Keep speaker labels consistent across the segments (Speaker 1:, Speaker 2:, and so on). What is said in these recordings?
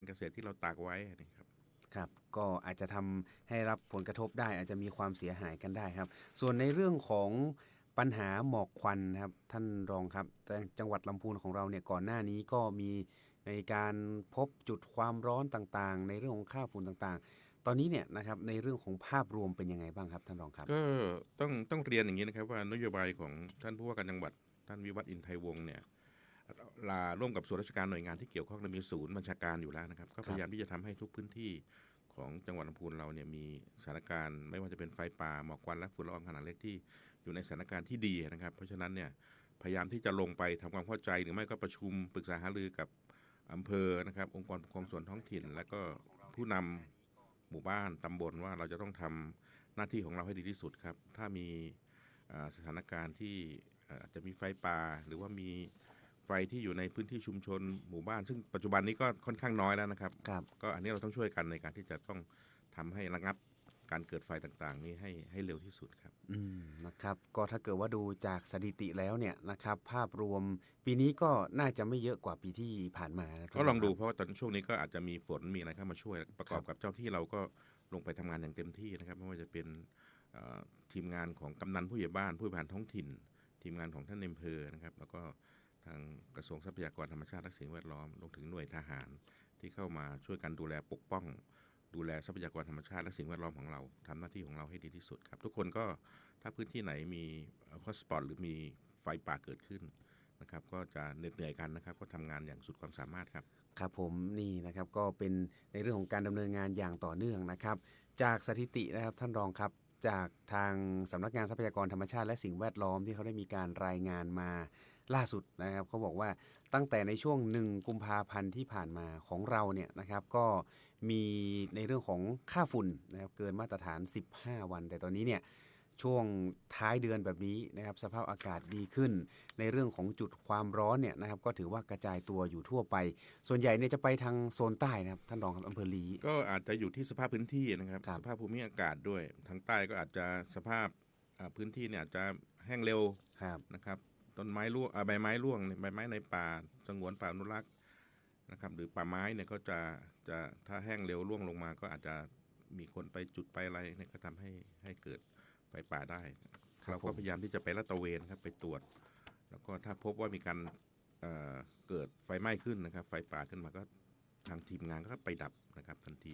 Speaker 1: เกษตรที่เราตากไว้นะครับ
Speaker 2: ครับก็อาจจะทำให้รับผลกระทบได้อาจจะมีความเสียหายกันได้ครับส่วนในเรื่องของปัญหาหมอกควันครับท่านรองครับแต่จังหวัดลำพูนของเราเนี่ยก่อนหน้านี้ก็มีในการพบจุดความร้อนต่างๆในเรื่องของค่าฝุ่นต่างๆตอนนี้เนี่ยนะครับในเรื่องของภาพรวมเป็นยังไงบ้างครับท่านรองครับ
Speaker 1: ก็ต้องเรียนอย่างนี้นะครับว่านโยบายของท่านผู้ว่าการจังหวัดท่านวิวัฒน์อินไทยวงศ์เนี่ยร่วมกับส่วนราชการหน่วยงานที่เกี่ยวข้องและมีศูนย์บัญชาการอยู่แล้วนะครับก็พยายามที่จะทำให้ทุกพื้นที่ของจังหวัดลำพูนเราเนี่ยมีสถานการณ์ไม่ว่าจะเป็นไฟป่าหมอกควันและฝุ่นละอองขนาดเล็กที่อยู่ในสถานการณ์ที่ดีนะครับเพราะฉะนั้นเนี่ยพยายามที่จะลงไปทำความเข้าใจหรือไม่ก็ประชุมปรึกษาหารือกับอำเภอนะครับองค์กรปกครองส่วนท้องถิ่นและก็ผู้นำหมู่บ้านตำบลว่าเราจะต้องทำหน้าที่ของเราให้ดีที่สุดครับถ้ามีสถานการณ์ที่อาจจะมีไฟป่าหรือว่ามีไฟที่อยู่ในพื้นที่ชุมชนหมู่บ้านซึ่งปัจจุบันนี้ก็ค่อนข้างน้อยแล้วนะครับ
Speaker 2: ครับ
Speaker 1: ก็อันนี้เราต้องช่วยกันในการที่จะต้องทำให้ระงับการเกิดไฟต่างๆนี้ให้เร็วที่สุดครับ
Speaker 2: นะครับก็ถ้าเกิดว่าดูจากสถิติแล้วเนี่ยนะครับภาพรวมปีนี้ก็น่าจะไม่เยอะกว่าปีที่ผ่านมานะท่า
Speaker 1: ก็ลอง
Speaker 2: นรองครับ
Speaker 1: ดูเพราะว่าตอนช่วงนี้ก็อาจจะมีฝนมีอะไรเข้ามาช่วยประกอบกับ
Speaker 2: ครับ
Speaker 1: เจ้าที่เราก็ลงไปทำงานอย่างเต็มที่นะครับไม่ว่าจะเป็นทีมงานของกำนันผู้ใหญ่บ้านผู้บริหารท้องถิ่นทีมงานของท่านอำเภอนะครับแล้วก็ทางกระทรวงทรัพยากรธรรมชาติและสิ่งแวดล้อมรวมถึงหน่วยทหารที่เข้ามาช่วยกันดูแลปกป้องดูแลทรัพยากรธรรมชาติและสิ่งแวดล้อมของเราทำหน้าที่ของเราให้ดีที่สุดครับทุกคนก็ถ้าพื้นที่ไหนมีฮอตสปอตหรือมีไฟป่าเกิดขึ้นนะครับก็จะเหน็ดเหนื่อยกันนะครับก็ทำงานอย่างสุดความสามารถครับ
Speaker 2: ครับผมนี่นะครับก็เป็นในเรื่องของการดำเนินงานอย่างต่อเนื่องนะครับจากสถิตินะครับท่านรองครับจากทางสำนักงานทรัพยากรธรรมชาติและสิ่งแวดล้อมที่เขาได้มีการรายงานมาล่าสุดนะครับเขาบอกว่าตั้งแต่ในช่วง1กุมภาพันธ์ที่ผ่านมาของเราเนี่ยนะครับก็มีในเรื่องของค่าฝุ่นนะครับเกินมาตรฐาน15วันแต่ตอนนี้เนี่ยช่วงท้ายเดือนแบบนี้นะครับสภาพอากาศดีขึ้นในเรื่องของจุดความร้อนเนี่ยนะครับก็ถือว่ากระจายตัวอยู่ทั่วไปส่วนใหญ่เนี่ยจะไปทางโซนใต้นะครับท่านรองครับอำเภอลี
Speaker 1: ก็อาจจะอยู่ที่สภาพพื้นที่นะครับ
Speaker 2: ครับ
Speaker 1: สภาพภูมิอากาศด้วยทางใต้ก็อาจจะสภาพพื้นที่เนี่ยอาจจะแห้งเร็ว
Speaker 2: ครับ
Speaker 1: นะครับต้นไม้ร่วงใบไม้ร่วงใบไม้ในป่าสงวนป่าอนุรักษ์นะครับหรือป่าไม้เนี่ยก็จะถ้าแห้งเร็วร่วงลงมาก็อาจจะมีคนไปจุดไปอะไรเนี่ยก็ทำให้เกิดไฟป่าได้
Speaker 2: ครับผม
Speaker 1: เราก็พยายามที่จะไปลาดตระเวนครับไปตรวจแล้วก็ถ้าพบว่ามีการเอ่อเกิดไฟไหม้ขึ้นนะครับไฟป่าขึ้นมาก็ทางทีมงานก็ไปดับนะครับทันที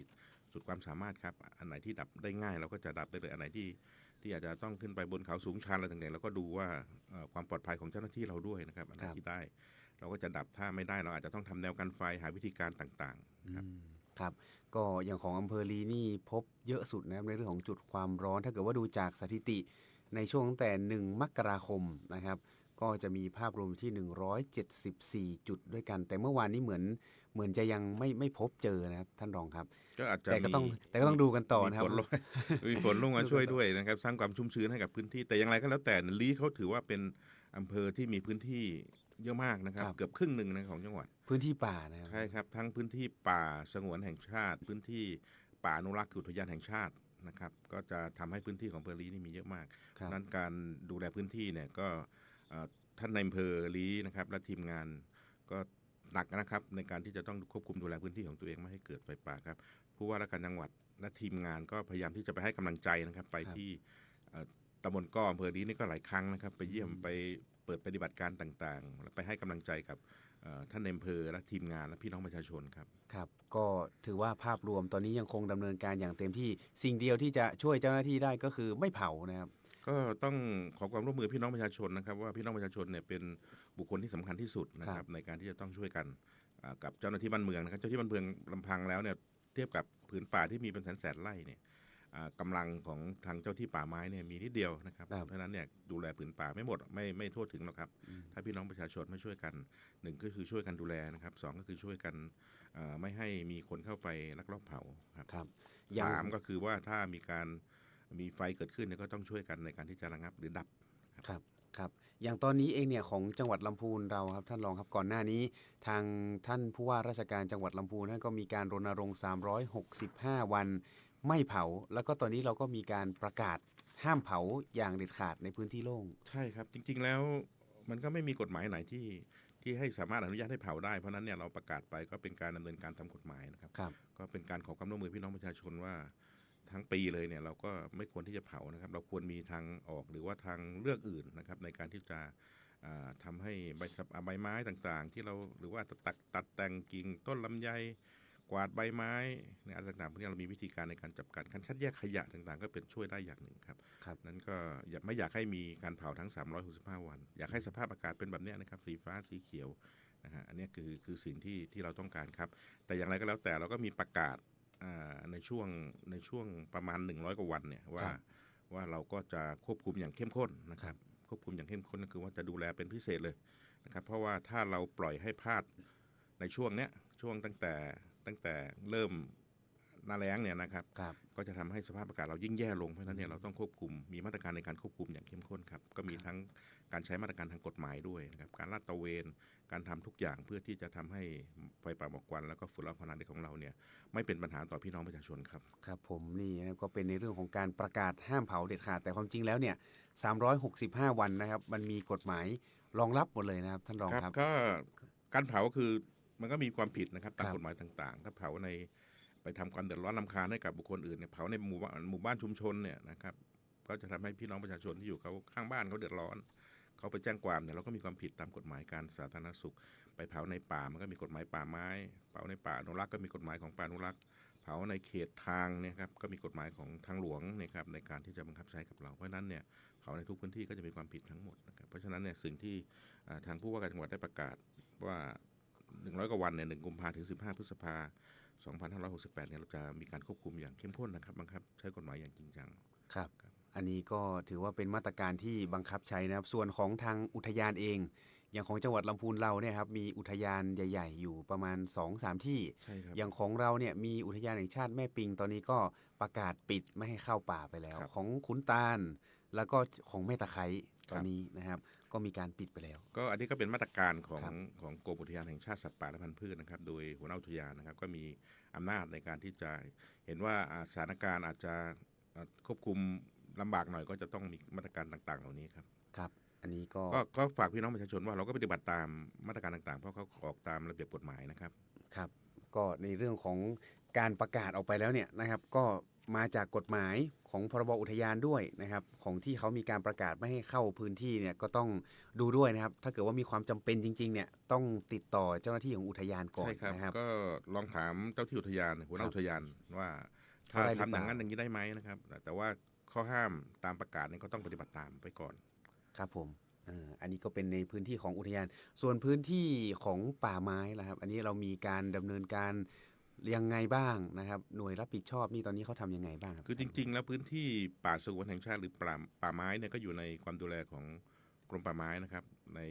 Speaker 1: สุดความสามารถครับอันไหนที่ดับได้ง่ายเราก็จะดับได้เลยอันไหนที่อาจจะต้องขึ้นไปบนเขาสูงชันอะไรต่างๆเราก็ดูว่าความปลอดภัยของเจ้าหน้าที่เราด้วยนะครับอันไหนที่ได้เราก็จะดับถ้าไม่ได้เราอาจจะต้องทำแนวกันไฟหาวิธีการต่างๆครับ
Speaker 2: ครับก็อย่างของอำเภอลีนี่พบเยอะสุดนะครับในเรื่องของจุดความร้อนถ้าเกิดว่าดูจากสถิติในช่วงตั้งแต่1มกราคมนะครับก็จะมีภาพรวมที่174จุดด้วยกันแต่เมื่อวานนี้เหมือนจะยังไม่พบเจอนะครับท่านรองครับ
Speaker 1: ก็อาจจะ
Speaker 2: แต่ก็ต้องแต่ก็ต้องดูกันต่อ
Speaker 1: มี
Speaker 2: นะครับ
Speaker 1: ฝนลง มีฝนลงมาช่วยด้วยนะครับสร้างความชุ่มชื้นให้กับพื้นที่แต่อย่างไรก็แล้วแต่ลีเขาถือว่าเป็นอำเภอที่มีพื้นที่เยอะมากนะครับ
Speaker 2: ครับ
Speaker 1: เกือบครึ่งหนึ่งนะของจังหวัด
Speaker 2: พื้นที่ป่านะครับ
Speaker 1: ใช่ครับทั้งพื้นที่ป่าสงวนแห่งชาติพื้นที่ป่าอนุรักษ์คืออุทยานแห่งชาตินะครับก็จะทำให้พื้นที่ของอำเภอลีนี่มีเยอะมาก
Speaker 2: ครับ
Speaker 1: นั้นการดูแลพื้นที่เนี่ยก็ท่านในอำเภอลีนะครับและทีมงานก็หนักนะครับในการที่จะต้องควบคุมดูแลพื้นที่ของตัวเองไม่ให้เกิดไฟป่าครับผู้ว่าราชการจังหวัดและทีมงานก็พยายามที่จะไปให้กำลังใจนะครับไป
Speaker 2: ครับ
Speaker 1: ที่ตำบลก้ออำเภอลีนี่ก็หลายครั้งนะครับไปเยี่ยมไปเปิดปฏิบัติการต่างๆและไปให้กำลังใจกับท่านในอำเภอและทีมงานและพี่น้องประชาชนครับ
Speaker 2: ครับก็ถือว่าภาพรวมตอนนี้ยังคงดำเนินการอย่างเต็มที่สิ่งเดียวที่จะช่วยเจ้าหน้าที่ได้ก็คือไม่เผานะครับ
Speaker 1: ก็ต้องขอความร่วมมือพี่น้องประชาชนนะครับว่าพี่น้องประชาชนเนี่ยเป็นบุคคลที่สำคัญที่สุดนะ
Speaker 2: ครับ
Speaker 1: ครับในการที่จะต้องช่วยกันกับเจ้าหน้าที่บ้านเมืองนะครับเจ้าหน้าที่บ้านเมืองลำพังแล้วเนี่ยเทียบกับผืนป่าที่มีเป็นแสนไร่เนี่ยกำลังของทางเจ้าที่ป่าไม้เนี่ยมีนิดเดียวนะครับ
Speaker 2: ครับ
Speaker 1: เพราะฉะนั้นเนี่ยดูแลผืนป่าไม่หมดไม่ทั่วถึงหรอกครับถ้าพี่น้องประชาชนไม่ช่วยกันหนึ่งก็คือช่วยกันดูแลนะครับสองก็คือช่วยกันไม่ให้มีคนเข้าไปลักลอบเผาครับ
Speaker 2: ครับอย่าง
Speaker 1: สามก็คือว่าถ้ามีไฟเกิดขึ้นเนี่ยก็ต้องช่วยกันในการที่จะระงับหรือดับ
Speaker 2: ครับครับอย่างตอนนี้เองเนี่ยของจังหวัดลำพูนเราครับท่านรองครับก่อนหน้านี้ทางท่านผู้ว่าราชการจังหวัดลำพูนท่านก็มีการรณรงค์365วันไม่เผาแล้วก็ตอนนี้เราก็มีการประกาศห้ามเผาอย่างเด็ดขาดในพื้นที่โล่ง
Speaker 1: ใช่ครับจริงๆแล้วมันก็ไม่มีกฎหมายไหนที่ ที่ให้สามารถอนุญาตให้เผาได้เพราะนั้นเนี่ยเราประกาศไปก็เป็นการดำเนินการตามกฎหมายนะครับ
Speaker 2: ครับ
Speaker 1: ก็เป็นการขอความร่วมมือพี่น้องประชาชนว่าทั้งปีเลยเนี่ยเราก็ไม่ควรที่จะเผานะครับเราควรมีทางออกหรือว่าทางเลือกอื่นนะครับในการที่จะทำให้ใบไม้ต่างๆที่เราหรือว่าตัดแต่งกิ่งต้นลำไยกวาดใบไม้ในอะไรต่างๆพวกนี้เรามีวิธีการในการจัดการคัดแยกขยะต่างๆก็เป็นช่วยได้อย่างหนึ่งครับ
Speaker 2: ครับ
Speaker 1: นั้นก็ไม่อยากให้มีการเผาทั้ง365วันอยากให้สภาพอากาศเป็นแบบนี้นะครับสีฟ้าสีเขียวนะฮะอันนี้คือสิ่งที่เราต้องการครับแต่อย่างไรก็แล้วแต่เราก็มีประกาศในช่วงประมาณ100กว่าวันเนี่ยว่าเราก็จะควบคุมอย่างเข้มข้นนะครับควบคุมอย่างเข้มข้นก็คือว่าจะดูแลเป็นพิเศษเลยนะครับเพราะว่าถ้าเราปล่อยให้พลาดในช่วงเนี้ยช่วงตั้งแต่เริ่มหน้าแล้งเนี่ยนะครับ
Speaker 2: ครับ
Speaker 1: ก็จะทำให้สภาพอากาศเรายิ่งแย่ลงเพราะฉะนั้นเนี่ยเราต้องควบคุมมีมาตรการในการควบคุมอย่างเข้มข้นครับก็มีทั้งการใช้มาตรการทางกฎหมายด้วยนะครับการลาดตระเวนการทำทุกอย่างเพื่อที่จะทำให้ไฟป่าหมอกควันแล้วก็ฝุ่นละอองขนาดเล็กของเราเนี่ยไม่เป็นปัญหาต่อพี่น้องประชาชนครับ
Speaker 2: ครับผมนี่นะครับก็เป็นในเรื่องของการประกาศห้ามเผาเด็ดขาดแต่ความจริงแล้วเนี่ย365 วันนะครับมันมีกฎหมายรองรับหมดเลยนะครับท่านรองครับ
Speaker 1: ก็การเผาคือมันก็มีความผิดนะครับตาม
Speaker 2: ครับ
Speaker 1: กฎหมายต่างๆ ถ้าเผาในไปทำความเดือดร้อนรำคาญให้กับบุคคลอื่นเนี่ยเผาในหมู่บ้านชุมชนเนี่ยนะครับก็จะทำให้พี่น้องประชาชนที่อยู่เขาข้างบ้านเขาเดือดร้อนเขาไปแจ้งความเนี่ยเราก็มีความผิดตามกฎหมายการสาธารณสุข ไปเผาในป่ามันก็มีกฎหมายป่าไม้เผาในป่าอนุรักษ์ก็มีกฎหมายของป่าอนุรักษ์เผาในเขตทางเนี่ยครับก็มีกฎหมายของทางหลวงเนี่ยครับในการที่จะบังคับใช้กับเราเพราะฉะนั้นเนี่ยเผาในทุกพื้นที่ก็จะมีความผิดทั้งหมดนะครับเพราะฉะนั้นเนี่ยสิ่งที่ทางผู้ว่าการจังหวัดได้ประกาศว่า100กว่าวันเนี่ย1กุมภาถึง15พฤษภา2568เนี่ยเราจะมีการควบคุมอย่างเข้มข้นนะครับบังคับใช้กฎหมายอย่างจริงจัง
Speaker 2: ครับ อันนี้ก็ถือว่าเป็นมาตรการที่บังคับใช้นะครับ ส่วนของทางอุทยานเอง อย่างของจังหวัดลำพูนเราเนี่ยครับ มีอุทยานใหญ่ ๆ อยู่ประมาณ 2-3 ที่
Speaker 1: ใช่ครับ
Speaker 2: อย่างของเราเนี่ยมีอุทยานแห่งชาติแม่ปิง ตอนนี้ก็ประกาศปิดไม่ให้เข้าป่าไปแล้ว
Speaker 1: ครับ
Speaker 2: ของขุนตาล แล้วก็ของแม่ตะไคร้ตอน
Speaker 1: ครับ
Speaker 2: นี้นะครับ ก็มีการปิดไปแล้ว
Speaker 1: ก็อันนี้ก็เป็นมาตรการของ
Speaker 2: ครับ
Speaker 1: กรมอุทยานแห่งชาติสัตว์ป่าและพันธุ์พืชนะครับโดยหัวหน้าอุทยานนะครับก็มีอำนาจในการที่จะเห็นว่าสถานการณ์อาจจะควบคุมลำบากหน่อยก็จะต้องมีมาตรการต่างๆ เหล่านี้ครับ
Speaker 2: ครับ อันนี้ก็
Speaker 1: ก็ฝากพี่น้องประชาชนว่าเราก็ปฏิบัติตามมาตรการต่างๆ เพราะเขาออกตามระเบียบกฎหมายนะครับ
Speaker 2: ครับก็ในเรื่องของการประกาศออกไปแล้วเนี่ยนะครับก็มาจากกฎหมายของพรบอุทยานด้วยนะครับของที่เขามีการประกาศไม่ให้เข้าพื้นที่เนี่ยก็ต้องดูด้วยนะครับถ้าเกิดว่ามีความจำเป็นจริงๆเนี่ยต้องติดต่อเจ้าหน้าที่ของอุทยานก่อน
Speaker 1: ใช่ครับ
Speaker 2: นะครับ
Speaker 1: ก็ลองถามเจ้าที่อุทยานหัวหน้า
Speaker 2: ครับ
Speaker 1: อุทยานว่าถ้า
Speaker 2: เขาได้หรือ
Speaker 1: ทำอย่างนั้น
Speaker 2: เปล่า
Speaker 1: อย่างนี้ได้ไหมนะครับแต่ว่าข้อห้ามตามประกาศเนี่ยก็ต้องปฏิบัติตามไปก่อน
Speaker 2: ครับผมอันนี้ก็เป็นในพื้นที่ของอุทยาน ส่วนพื้นที่ของป่าไม้ล่ะครับ อันนี้เรามีการดำเนินการยังไงบ้างนะครับ หน่วยรับผิดชอบนี่ตอนนี้เขาทำยังไงบ้างครับ
Speaker 1: คือจริงๆ แล้วพื้นที่ป่าสงวนแห่งชาติหรือป่าไม้เนี่ยก็อยู่ในความดูแลของกรมป่าไม้นะครับใน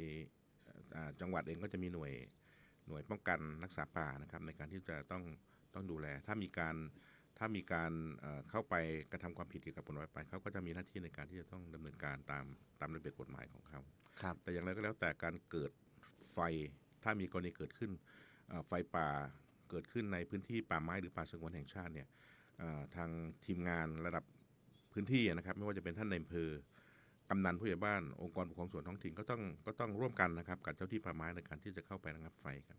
Speaker 1: จังหวัดเองก็จะมีหน่วยป้องกันรักษาป่านะครับในการที่จะต้องดูแลถ้ามีการเข้าไปกระทำความผิดเกี่ยวกับกฎหมายไปเขาก็จะมีหน้าที่ในการที่จะต้องดำเนินการตามระเบียบกฎหมายของเขา
Speaker 2: ครับ
Speaker 1: แต่อย่างไรก็แล้วแต่การเกิดไฟถ้ามีกรณีเกิดขึ้นไฟป่าเกิดขึ้นในพื้นที่ป่าไม้หรือป่าสงวนแห่งชาติเนี่ยทางทีมงานระดับพื้นที่นะครับไม่ว่าจะเป็นท่านในอำเภอกำนันผู้ใหญ่บ้านองค์กรปกครองส่วนท้องถิ่นก็ต้องร่วมกันนะครับกับเจ้าที่ป่าไม้ในการที่จะเข้าไประงับไฟครับ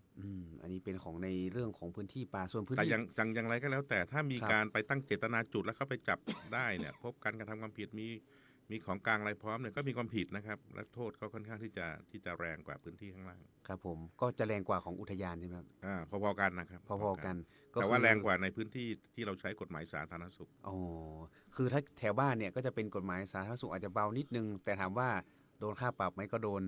Speaker 2: อันนี้เป็นของในเรื่องของพื้นที่ป่าส่วนพื้น
Speaker 1: แต่
Speaker 2: ที่
Speaker 1: อย่างไรก็แล้วแต่ถ้ามี
Speaker 2: ครับ
Speaker 1: การไปตั้งเจตนาจุดแล้วเข้าไปจับได้เนี่ยพบการกระทำความผิดมีของกลางอะไรพร้อมเนี่ยก็มีความผิดนะครับและโทษก็ค่อนข้างที่จะแรงกว่าพื้นที่ข้างล่าง
Speaker 2: ครับผมก็จะแรงกว่าของอุทยานใช่ไหมครับ
Speaker 1: พอๆกันนะครับ
Speaker 2: พอๆกันก็
Speaker 1: แต่ว่า
Speaker 2: คือ
Speaker 1: แรงกว่าในพื้นที่ที่เราใช้กฎหมายสาธารณสุข
Speaker 2: อ๋อคือถ้าแถวบ้านเนี่ยก็จะเป็นกฎหมายสาธารณสุขอาจจะเบานิดนึง แต่ถามว่าโดนค่าปรับไหมก็โดน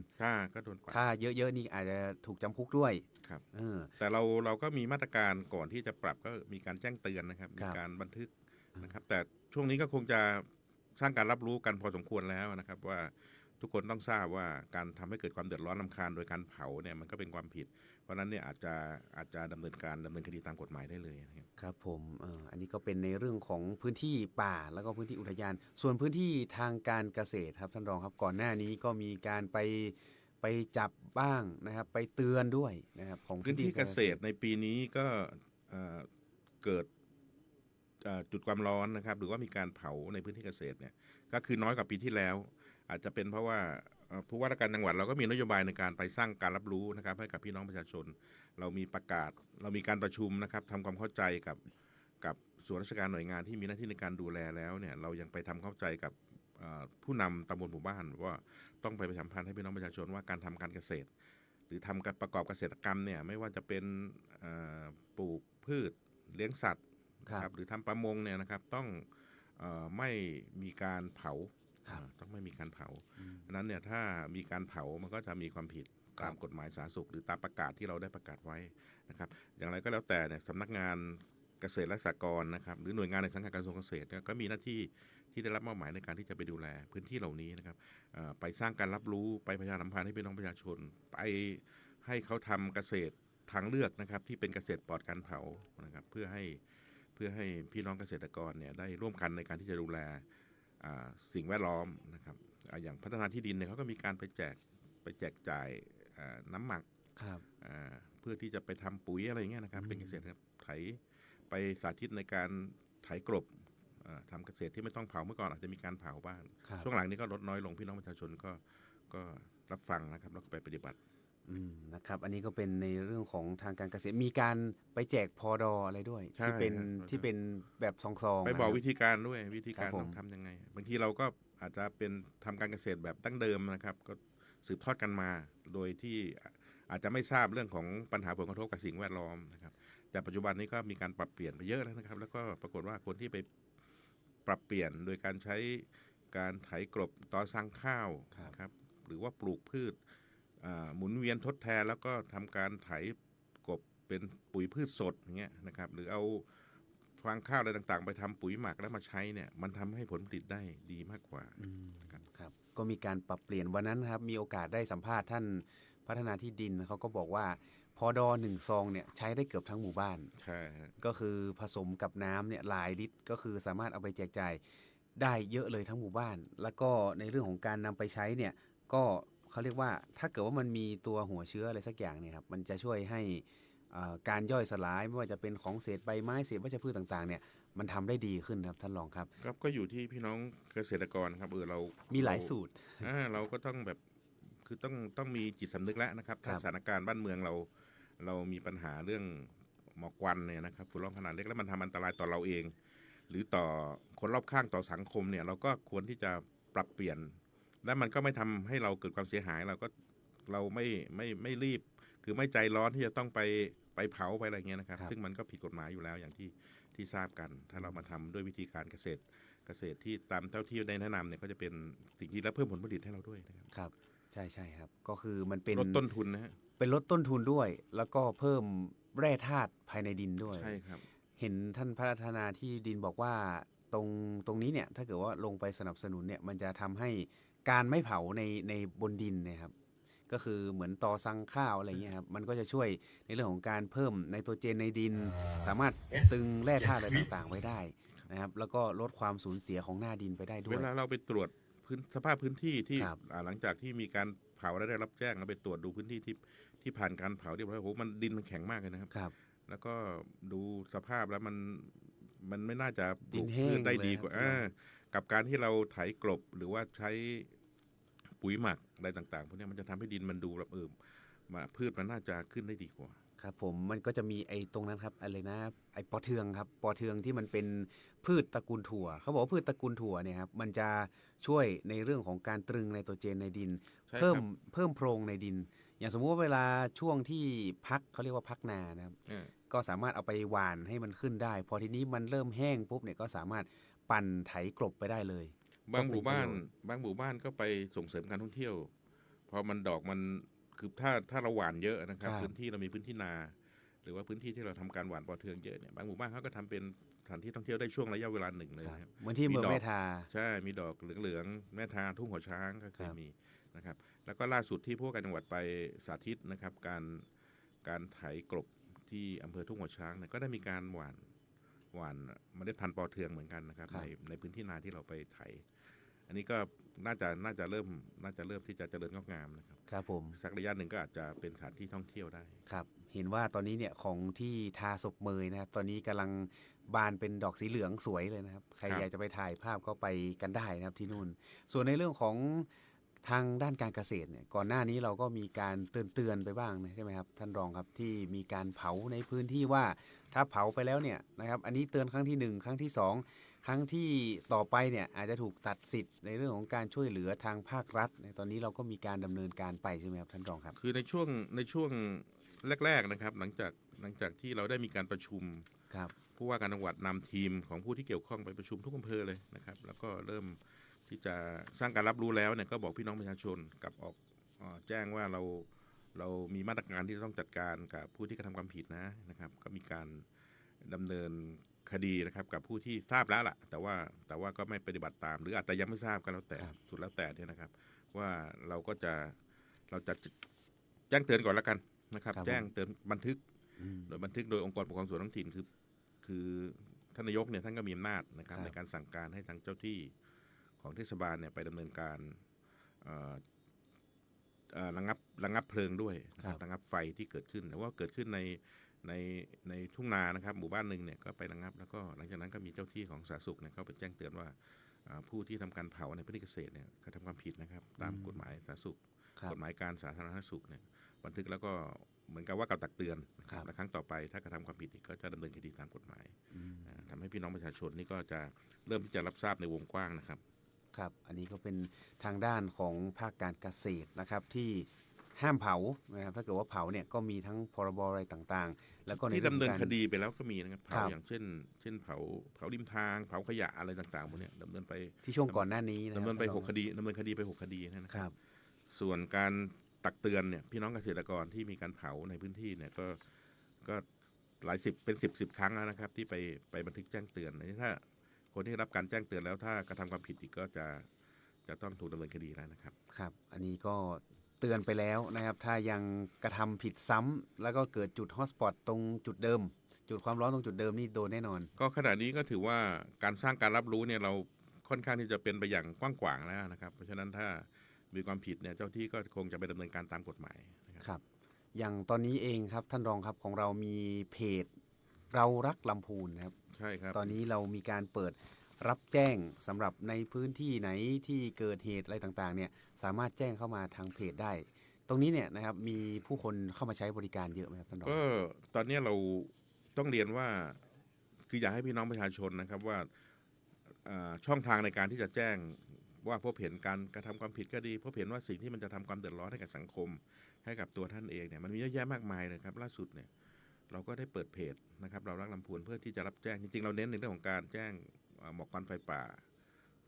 Speaker 1: ก็โดนปรับ
Speaker 2: ถ้าเยอะๆนี่อาจจะถูกจำคุกด้วย
Speaker 1: ครับ
Speaker 2: เออ
Speaker 1: แต่เราก็มีมาตรการก่อนที่จะปรับก็มีการแจ้งเตือนนะครับ
Speaker 2: ค
Speaker 1: มี
Speaker 2: รับ
Speaker 1: การบันทึกนะครับ แต่ช่วงนี้ก็คงจะสร้างการรับรู้กันพอสมควรแล้วนะครับว่าทุกคนต้องทราบว่าการทำให้เกิดความเดือดร้อนรำคาญโดยการเผาเนี่ยมันก็เป็นความผิด เพราะฉะนั้นเนี่ยอาจจะดำเนินคดีตามกฎหมายได้เลยนะครับ
Speaker 2: ครับผมอันนี้ก็เป็นในเรื่องของพื้นที่ป่าแล้วก็พื้นที่อุทยาน ส่วนพื้นที่ทางการเกษตรครับท่านรองครับก่อนหน้านี้ก็มีการไปจับบ้างนะครับ ไปเตือนด้วยนะครับของ
Speaker 1: พื้นที่เกษตรในปีนี้ก็เกิดจุดความร้อนนะครับหรือว่ามีการเผาในพื้นที่เกษตรเนี่ยก็คือน้อยกว่าปีที่แล้ว อาจจะเป็นเพราะว่า ผู้ว่าราชการจังหวัดเราก็มีนโยบายในการไปสร้างการรับรู้นะครับให้กับพี่น้องประชาชนเรามีประกาศเรามีการประชุมนะครับทำความเข้าใจกับส่วนราชการหน่วยงานที่มีหน้าที่ในการดูแลแล้วเนี่ยเรายังไปทำเข้าใจกับผู้นำตำบลหมู่บ้านว่าต้องไปประชาสัมพันธ์ให้พี่น้องประชาชนว่าการทำการเกษตร หรือทำการประกอบเกษตรกรรมเนี่ยไม่ว่าจะเป็นปลูกพืชเลี้ยงสัตว์นะครับหรือทำประมงเนี่ยนะครับต้องไม่มีการเผาต้องไม่มีการเผาดังนั้นเนี่ยถ้ามีการเผามันก็จะมีความผิดตามกฎหมายสาธารณสุขหรือตามประกาศที่เราได้ประกาศไว้นะครับอย่างไรก็แล้วแต่เนี่ยสำนักงานเกษตรและสหกรณ์นะครับหรือหน่วยงานในสังกัดกระทรวงเกษตรเนี่ยก็มีหน้าที่ที่ได้รับมอบหมายในการที่จะไปดูแลพื้นที่เหล่านี้นะครับไปสร้างการรับรู้ไปประชาสัมพันธ์ให้พี่น้องประชาชนไปให้เขาทำเกษตรทางเลือกนะครับที่เป็นเกษตรปลอดการเผานะครับเพื่อให้พี่น้องเกษตรกรเนี่ยได้ร่วมกันในการที่จะดูแลสิ่งแวดล้อมนะครับอย่างพัฒนาที่ดินเนี่ยเขาก็มีการไปแจกจ่ายน้ำหมักเพื่อที่จะไปทำปุ๋ยอะไรเงี้ยนะครับเป็นเกษตรไถไปสาธิตในการไถกลบทำเกษตรที่ไม่ต้องเผาเมื่อก่อนอาจจะมีการเผาบ้างช่วงหลังนี้ก็ลดน้อยลงพี่น้องประชาชนก็รับฟังนะครับแล้วก็ไปปฏิบัติ
Speaker 2: นะครับอันนี้ก็เป็นในเรื่องของทางการเกษตรมีการไปแจกพอดออะไรด้วยที่เป็นแบบซองๆ
Speaker 1: ไปบอกวิธีการด้วยวิธีการต้องทำยังไงบางทีเราก็อาจจะเป็นทำการเกษตรแบบดั้งเดิมนะครับก็สืบทอดกันมาโดยที่อาจจะไม่ทราบเรื่องของปัญหาผลกระทบกับสิ่งแวดล้อมนะครับแต่ปัจจุบันนี้ก็มีการปรับเปลี่ยนไปเยอะแล้วนะครับแล้วก็ปรากฏว่าคนที่ไปปรับเปลี่ยนโดยการใช้การไถกลบตอสั่งข้าวครับหรือว่าปลูกพืชหมุนเวียนทดแทนแล้วก็ทำการไถกบเป็นปุ๋ยพืชสดอย่างเงี้ยนะครับหรือเอาฟางข้าวอะไรต่างๆไปทำปุ๋ยหมักแล้วมาใช้เนี่ยมันทำให้ผลผลิตได้ดีมากกว่า
Speaker 2: ครับก็มีการปรับเปลี่ยนวันนั้นครับมีโอกาสได้สัมภาษณ์ท่านพัฒนาที่ดินเขาก็บอกว่าพอดอ1 ซองเนี่ยใช้ได้เกือบทั้งหมู่บ้าน
Speaker 1: ใช่
Speaker 2: ก็คือผสมกับน้ำเนี่ยหลายลิตรก็คือสามารถเอาไปแจกจ่ายได้เยอะเลยทั้งหมู่บ้านแล้วก็ในเรื่องของการนำไปใช้เนี่ยก็เขาเรียกว่าถ้าเกิดว่ามันมีตัวหัวเชื้ออะไรสักอย่างเนี่ยครับมันจะช่วยให้การย่อยสลายไม่ว่าจะเป็นของเศษใบไม้เศษวัชพืชต่างๆเนี่ยมันทำได้ดีขึ้นครับท่านรองครับ
Speaker 1: ก็อยู่ที่พี่น้องเกษตรกรครับเรา
Speaker 2: มีหลายสูตร
Speaker 1: เราก็ต้องแบบคือต้องมีจิตสำนึกแล้วนะครับถ้าสถานการณ์บ้านเมืองเรามีปัญหาเรื่องหมอกควันเนี่ยนะครับฝุ่นละอองขนาดเล็กแล้วมันทำอันตรายต่อเราเองหรือต่อคนรอบข้างต่อสังคมเนี่ยเราก็ควรที่จะปรับเปลี่ยนและมันก็ไม่ทำให้เราเกิดความเสียหายเราไม่รีบคือไม่ใจร้อนที่จะต้องไปเผาไปอะไรเงี้ยนะครับซึ่งมันก็ผิดกฎหมายอยู่แล้วอย่างที่ทราบกันถ้าเรามาทำด้วยวิธีการเกษตรที่ตามเท่าที่ได้แนะนำเนี่ยก็จะเป็นสิ่งที่และเพิ่มผลผลิตให้เราด้วย
Speaker 2: นะครับใช่ครับก็คือมันเป็น
Speaker 1: ลดต้นทุนนะฮะ
Speaker 2: เป็นลดต้นทุนด้วยแล้วก็เพิ่มแร่ธาตุภายในดินด้วย
Speaker 1: ใช่ครับ
Speaker 2: เห็นท่านพัฒนาที่ดินบอกว่าตรงนี้เนี่ยถ้าเกิดว่าลงไปสนับสนุนเนี่ยมันจะทำให้การไม่เผาในบนดินนะครับก็คือเหมือนตอสั่งข้าวอะไรเงี้ยครับมันก็จะช่วยในเรื่องของการเพิ่มไนโตรเจนในดินสามารถตึงแร่ธาตุอะไรต่างๆไว้ได้นะครับแล้วก็ลดความสูญเสียของหน้าดินไปได้ด้วย
Speaker 1: เวลาเราไปตรวจสภาพพื้นที่ที่หลังจากที่มีการเผาแล้วได้รับแจ้งเราไปตรวจดูพื้นที่ที่ผ่านการเผาเรียบร้อยโอ้โหมันดินมันแข็งมากเลยนะครับแล้วก็ดูสภาพแล้วมันไม่น่าจะปลูกพืชได้ดีกว่ากับการที่เราไถกลบหรือว่าใช้ปุ๋ยหมักอะไรต่างๆพวกนี้มันจะทำให้ดินมันดูแบบพืชมันน่าจะขึ้นได้ดีกว่า
Speaker 2: ครับผมมันก็จะมีไอ้ตรงนั้นครับอะไรนะไอ้ปอเทืองครับปอเทืองที่มันเป็นพืชตระกูลถั่วเขาบอกว่าพืชตระกูลถั่วเนี่ยครับมันจะช่วยในเรื่องของการตรึงไนโตรเจนในดินเพิ่มโพรงในดินอย่างสมมุติว่าเวลาช่วงที่พักเขาเรียกว่าพักนานะครับก็สามารถเอาไปหว่านให้มันขึ้นได้พอทีนี้มันเริ่มแห้งปุ๊บเนี่ยก็สามารถปั่นไถกลบไปได้เลย
Speaker 1: บางหมู่บ้านก็ไปส่งเสริมการท่องเที่ยวพอมันดอกมันคือถ้าเราหว่านเยอะนะครับพื้นที่เรามีพื้นที่นาหรือว่าพื้นที่ที่เราทำการหว่านปอเทืองเยอะเนี่ยบางหมู่บ้านเขาก็ทำเป็นสถานที่ท่องเที่ยวได้ช่วงระยะเวลาหนึ่งเลยครับ
Speaker 2: เหมือนที่เมืองแม่ทา
Speaker 1: ใช่มีดอกเหลืองๆแม่ทาทุ่งหัวช้างก็เคยมีนะครับแล้วก็ล่าสุดที่พวกการจังหวัดไปสาธิตนะครับการไถกลบที่อำเภอทุ่งหัวช้างเนี่ยก็ได้มีการหว่านเมล็ดพันธุ์ปอเทืองเหมือนกันนะครับในพื้นที่นาที่เราไปไถอันนี้ก็น่าจะเริ่มที่จะเจริญงอกงามนะครับ
Speaker 2: ครับผม
Speaker 1: สักระยะหนึ่งก็อาจจะเป็นสถานที่ท่องเที่ยวได้
Speaker 2: ครับเห็นว่าตอนนี้เนี่ยของที่ทาศพเมยนะครับตอนนี้กำลังบานเป็นดอกสีเหลืองสวยเลยนะครับใครอยากจะไปถ่ายภาพก็ไปกันได้นะครับที่นู่นส่วนในเรื่องของ ทางด้านการเกษตรเนี่ยก่อนหน้านี้เราก็มีการเตือนไปบ้างนะใช่ไหมครับท่านรองครับที่มีการเผาในพื้นที่ว่าถ้าเผาไปแล้วเนี่ยนะครับอันนี้เตือนครั้งที่1ครั้งที่2ครั้งที่ต่อไปเนี่ยอาจจะถูกตัดสิทธิ์ในเรื่องของการช่วยเหลือทางภาครัฐในตอนนี้เราก็มีการดำเนินการไปใช่ไหมครับท่านรองครับ
Speaker 1: คือในช่วงแรกๆนะครับหลังจากที่เราได้มีการประชุม
Speaker 2: ครับ
Speaker 1: ผู้ว่าการจังหวัดนำทีมของผู้ที่เกี่ยวข้องไปประชุมทุกอำเภอเลยนะครับแล้วก็เริ่มที่จะสร้างการรับรู้แล้วเนี่ยก็บอกพี่น้องประชาชนกับออกแจ้งว่าเรามีมาตรการที่จะต้องจัดการกับผู้ที่กระทำความผิดนะครับก็มีการดำเนินคดีนะครับกับผู้ที่ทราบแล้วล่ะแต่ว่าก็ไม่ปฏิบัติตามหรืออาจจะยังไม่ทราบก็แล้วแต่สุดแล้วแต่เนี่ยนะครับว่าเราจะแจ้งเตือนก่อนแล้วกันนะครับแจ้งเตือนบันทึกโดยองค์กรปกครองส่วนท้องถิ่นคือท่านนายกเนี่ยท่านก็มีอำนาจนะครับในการสั่งการให้ทางเจ้าที่ของเทศบาลเนี่ยไปดำเนินการระงับเพลิงด้วยระงับไฟที่เกิดขึ้นแต่ว่าเกิดขึ้นในทุ่งนานะครับหมู่บ้านหนึ่งเนี่ยก็ไประงับแล้วก็หลังจากนั้นก็มีเจ้าที่ของสาธารณสุขเนี่ยเขาไปแจ้งเตือนว่าผู้ที่ทำการเผาในพื้นที่เกษตรเนี่ยกระทำความผิดนะครับตามกฎหมายสาธารณสุขกฎหมายการสาธารณสุขเนี่ยบันทึกแล้วก็เหมือนกับว่ากล่าวตักเตือนและครั้งต่อไปถ้ากระทำความผิดอีกก็จะดำเนินคดีตามกฎหมายทำให้พี่น้องประชาชนนี่ก็จะเริ่มที่จะรับทราบในวงกว้างนะครับ
Speaker 2: ครับอันนี้ก็เป็นทางด้านของภาคการเกษตรนะครับที่ห้ามเผานะครับถ้าเกิดว่าเผาเนี่ยก็มีทั้งพรบอะไรต่างๆแล้วก็ใน
Speaker 1: ที่ดำเนินคดี
Speaker 2: เรื่องของการ
Speaker 1: ไปแล้วก็มีนะครับเผาอย่างเช่นเผาริมทางเผาขยะอะไรต่างๆพวกนี้ดำเนินไป
Speaker 2: ที่ช่วงก่อนหน้านี้นะค
Speaker 1: ดำ
Speaker 2: รับ
Speaker 1: เนินไป
Speaker 2: ท่านรอง
Speaker 1: 6 คดีดำเนินคดีไป6 คดีนะค
Speaker 2: ครั
Speaker 1: รับบ ส่วนการตักเตือนเนี่ยพี่น้องเกษตรกรที่มีการเผาในพื้นที่เนี่ยก็หลายสิบเป็นสิบครั้งแล้วนะครับที่ไปบันทึกแจ้งเตือนถ้าคนที่รับการแจ้งเตือนแล้วถ้ากระทำความผิดอีกก็จะต้องถูกดำเนินคดีแล้วนะครับ
Speaker 2: ครับอันนี้ก็เตือนไปแล้วนะครับถ้ายังกระทำผิดซ้ำแล้วก็เกิดจุดฮอตสปอตตรงจุดเดิม จุดความร้อนตรงจุดเดิมนี่โดนแน่นอน
Speaker 1: ก็ขณะนี้ก็ถือว่าการสร้างการรับรู้เนี่ยเราค่อนข้างที่จะเป็นไปอย่างกว้างขวางแล้วนะครับเพราะฉะนั้นถ้ามีความผิดเนี่ยเจ้าที่ก็คงจะไปดำเนินการตามกฎหมาย
Speaker 2: ครับอย่างตอนนี้เองครับท่านรองครับของเรามีเพจเรารักลำพูนนะครับ
Speaker 1: ใช่ครับ
Speaker 2: ตอนนี้เรามีการเปิดรับแจ้งสำหรับในพื้นที่ไหนที่เกิดเหตุอะไรต่างๆเนี่ยสามารถแจ้งเข้ามาทางเพจได้ ตรงนี้เนี่ยนะครับมีผู้คนเข้ามาใช้บริการเยอะไหมครับท่านรอง
Speaker 1: ก็ตอนนี้เราต้องเรียนว่าคืออยากให้พี่น้องประชาชนนะครับว่าช่องทางในการที่จะแจ้งว่าพบเห็นการกระทำความผิดก็ดีพบเห็นว่าสิ่งที่มันจะทำความเดือดร้อนให้กับสังคมให้กับตัวท่านเองเนี่ยมันมีเยอะแยะมากมายเลยครับล่าสุดเนี่ยเราก็ได้เปิดเพจนะครับเรารักลำพูนเพื่อที่จะรับแจ้งจริงๆเราเน้นในเรื่องของการแจ้งหมอกควันไฟป่า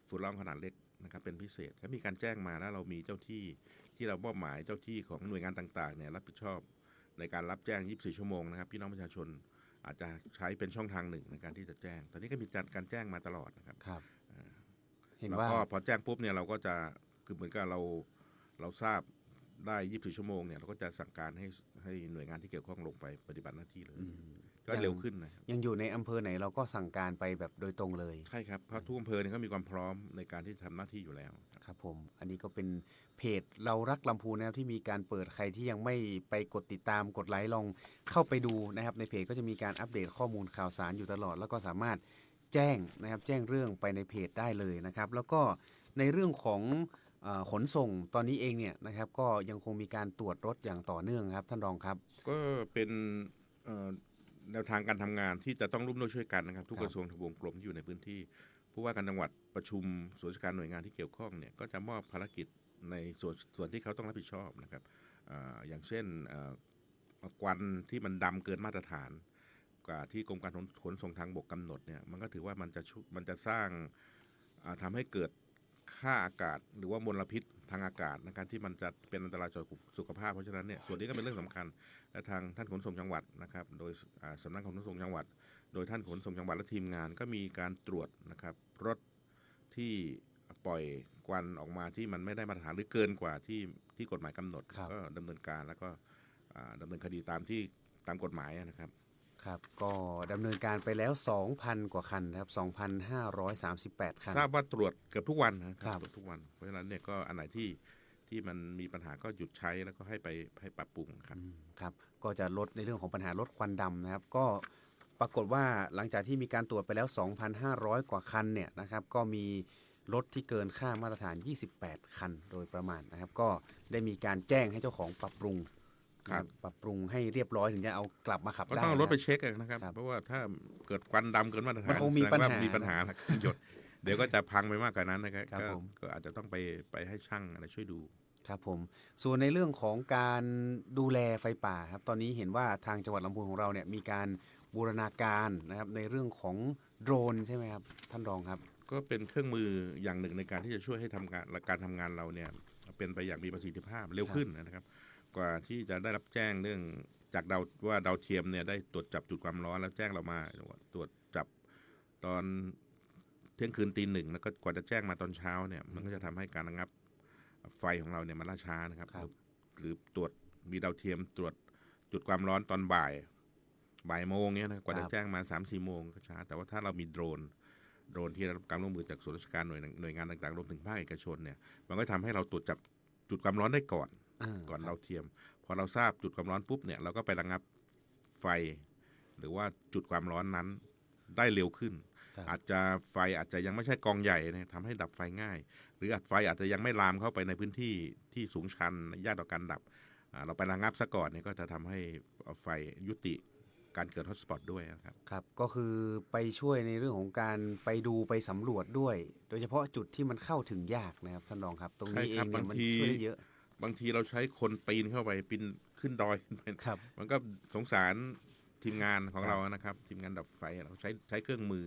Speaker 1: ฝุ่นละอองขนาดเล็กนะครับเป็นพิเศษก็มีการแจ้งมาแล้วเรามีเจ้าที่เรามอบหมายเจ้าที่ของหน่วยงานต่างๆเนี่ยรับผิดชอบในการรับแจ้ง24 ชั่วโมงนะครับพี่น้องประชาชนอาจจะใช้เป็นช่องทางหนึ่งในการที่จะแจ้งตอนนี้ก็มีการแจ้งมาตลอดนะครับ
Speaker 2: ครับเห็น
Speaker 1: แล้ว
Speaker 2: ว่า
Speaker 1: ก็พอแจ้งปุ๊บเนี่ยเราก็จะคือเหมือนกับเราทราบได้24 ชั่วโมงเนี่ยเราก็จะสั่งการให้หน่วยงานที่เกี่ยวข้องลงไปปฏิบัติหน้าที่เลยก็เร็วขึ้นนะครับ
Speaker 2: ยังอยู่ในอำเภอไหนเราก็สั่งการไปแบบโดยตรงเลย
Speaker 1: ใช่ครับเพราะทุกอำเภอเนี่ยเขามีความพร้อมในการที่ทำหน้าที่อยู่แล้ว
Speaker 2: ครับผมอันนี้ก็เป็นเพจเรารักลำพูนนะครับที่มีการเปิดใครที่ยังไม่ไปกดติดตามกดไลค์ลองเข้าไปดูนะครับในเพจก็จะมีการอัปเดตข้อมูลข่าวสารอยู่ตลอดแล้วก็สามารถแจ้งนะครับแจ้งเรื่องไปในเพจได้เลยนะครับแล้วก็ในเรื่องของขนส่งตอนนี้เองเนี่ยนะครับก็ยังคงมีการตรวจรถอย่างต่อเนื่องครับท่านรองครับ
Speaker 1: ก็เป็นแนวทางการทำงานที่จะต้องร่วมด้วยช่วยกันนะครับทุกกระทรวงทบวงกรมที่อยู่ในพื้นที่ผู้ว่าการจังหวัดประชุมส่วนราชการหน่วยงานที่เกี่ยวข้องเนี่ยก็จะมอบภารกิจในส่วนที่เขาต้องรับผิดชอบนะครับอย่างเช่นควันที่มันดำเกินมาตรฐานกว่าที่กรมการขนส่งทางบกกำหนดเนี่ยมันก็ถือว่ามันจะสร้างทำให้เกิดค่าอากาศหรือว่ามลพิษทางอากาศนะครับที่มันจะเป็นอันตรายต่อสุขภาพเพราะฉะนั้นเนี่ยส่วนนี้ก็เป็นเรื่องสำคัญและทางท่านขนส่งจังหวัดนะครับโดยสำนักขนส่งจังหวัดโดยท่านขนส่งจังหวัดและทีมงานก็มีการตรวจนะครับรถที่ปล่อยควันออกมาที่มันไม่ได้มาตรฐานหรือเกินกว่าที่กฎหมายกำหนดก็ดำเนินการแล้วก็ดำเนินคดีตามกฎหมายนะครับ
Speaker 2: ครับก็ดำเนินการไปแล้ว 2,000 กว่าคันนะครับ2,538 คัน
Speaker 1: ทราบว่าตรวจเกือบทุกวันนะครับตรวจทุกวันเพราะฉะนั้นเนี่ยก็อันไหนที่มันมีปัญหาก็หยุดใช้แล้วก็ให้ปรับปรุงครับ
Speaker 2: ครับก็จะลดในเรื่องของปัญหาลดควันดำนะครับก็ปรากฏว่าหลังจากที่มีการตรวจไปแล้ว 2,500 กว่าคันเนี่ยนะครับก็มี รถที่เกินค่ามาตรฐาน 28 คันโดยประมาณนะครับก็ได้มีการแจ้งให้เจ้าของปรับปรุง
Speaker 1: ครับ
Speaker 2: ปรับปรุงให้เรียบร้อยถึงจะเอากลับมาขับ
Speaker 1: ก็
Speaker 2: ได้
Speaker 1: ต้องเอารถไป
Speaker 2: นะ
Speaker 1: เช็คนะครับ
Speaker 2: ครับ
Speaker 1: เพราะว่าถ้าเกิดควันดำเกินมาตรฐาน
Speaker 2: มันคงมี
Speaker 1: แสดว่า
Speaker 2: ปัญหา
Speaker 1: มีปัญหาละเครื่องยนต์เดี๋ยวก็จะพังไปมากกว่านั้นนะครับ
Speaker 2: ครับ
Speaker 1: ก็
Speaker 2: ผม
Speaker 1: ก็อาจจะต้องไปให้ช่างอะไรช่วยดู
Speaker 2: ครับผมส่วนในเรื่องของการดูแลไฟป่าครับตอนนี้เห็นว่าทางจังหวัดลำพูนของเราเนี่ยมีการบูรณาการนะครับในเรื่องของโดรนใช่ไหมครับท่านรองครับ
Speaker 1: ก็เป็นเครื่องมืออย่างหนึ่งในการที่จะช่วยให้ทำงานและการทำงานเราเนี่ยเป็นไปอย่างมีประสิทธิภาพเร็วขึ้นนะครับ กว่าที่จะได้รับแจ้งเรื่องจากดาวเทียมเนี่ยได้ตรวจจับจุดความร้อนแล้วแจ้งเรามาตรวจจับตอนเที่ยงคืนตีหนึ่งแล้วก็กว่าจะแจ้งมาตอนเช้าเนี่ยมันก็จะทำให้การระงับไฟของเราเนี่ยมันล่าช้านะครับ
Speaker 2: ครับ
Speaker 1: หรือตรวจมีดาวเทียมตรวจจุดความร้อนตอนบ่ายโมงเนี่ยนะกว่าจะแจ้งมา3-4 โมงก็ช้าแต่ว่าถ้าเรามีโดรนที่ได้รับการร่วมมือจากส่วนราชการหน่วยงานต่างๆรวมถึงภาคเอกชนเนี่ยมันก็ทำให้เราตรวจจับจุดความร้อนได้ก่อน ก่อนดาวเทียมพอเราทราบจุดความร้อนปุ๊บเนี่ยเราก็ไประงับไฟ หรือว่าจุดความร้อนนั้นได้เร็วขึ้น
Speaker 2: ครับ
Speaker 1: อาจจะไฟอาจจะยังไม่ใช่กองใหญ่นะทำให้ดับไฟง่าย หรือไฟอาจจะยังไม่ลามเข้าไปในพื้นที่ที่สูงชันยากต่อการดับเราไประงับซะก่อนเนี่ยก็จะทำให้ไฟยุติการเกิดฮอตสปอตด้วยนะครับ
Speaker 2: ครับก็คือไปช่วยในเรื่องของการไปดูไปสำรวจด้วย โดยเฉพาะจุดที่มันเข้าถึงยากนะครับท่านรองครับ ตรงนี้
Speaker 1: ใช่
Speaker 2: เอ
Speaker 1: ครับ
Speaker 2: งเนี่ยมัน
Speaker 1: บางที
Speaker 2: ช่วยได้เยอะ
Speaker 1: บางทีเราใช้คนปีนเข้าไปปีนขึ้นดอยขึ้นไป
Speaker 2: ครับ
Speaker 1: มันก็สงสารทีมงานของ
Speaker 2: ครับ
Speaker 1: เรานะครับ ทีมงานดับไฟเราใช้เครื่องมือ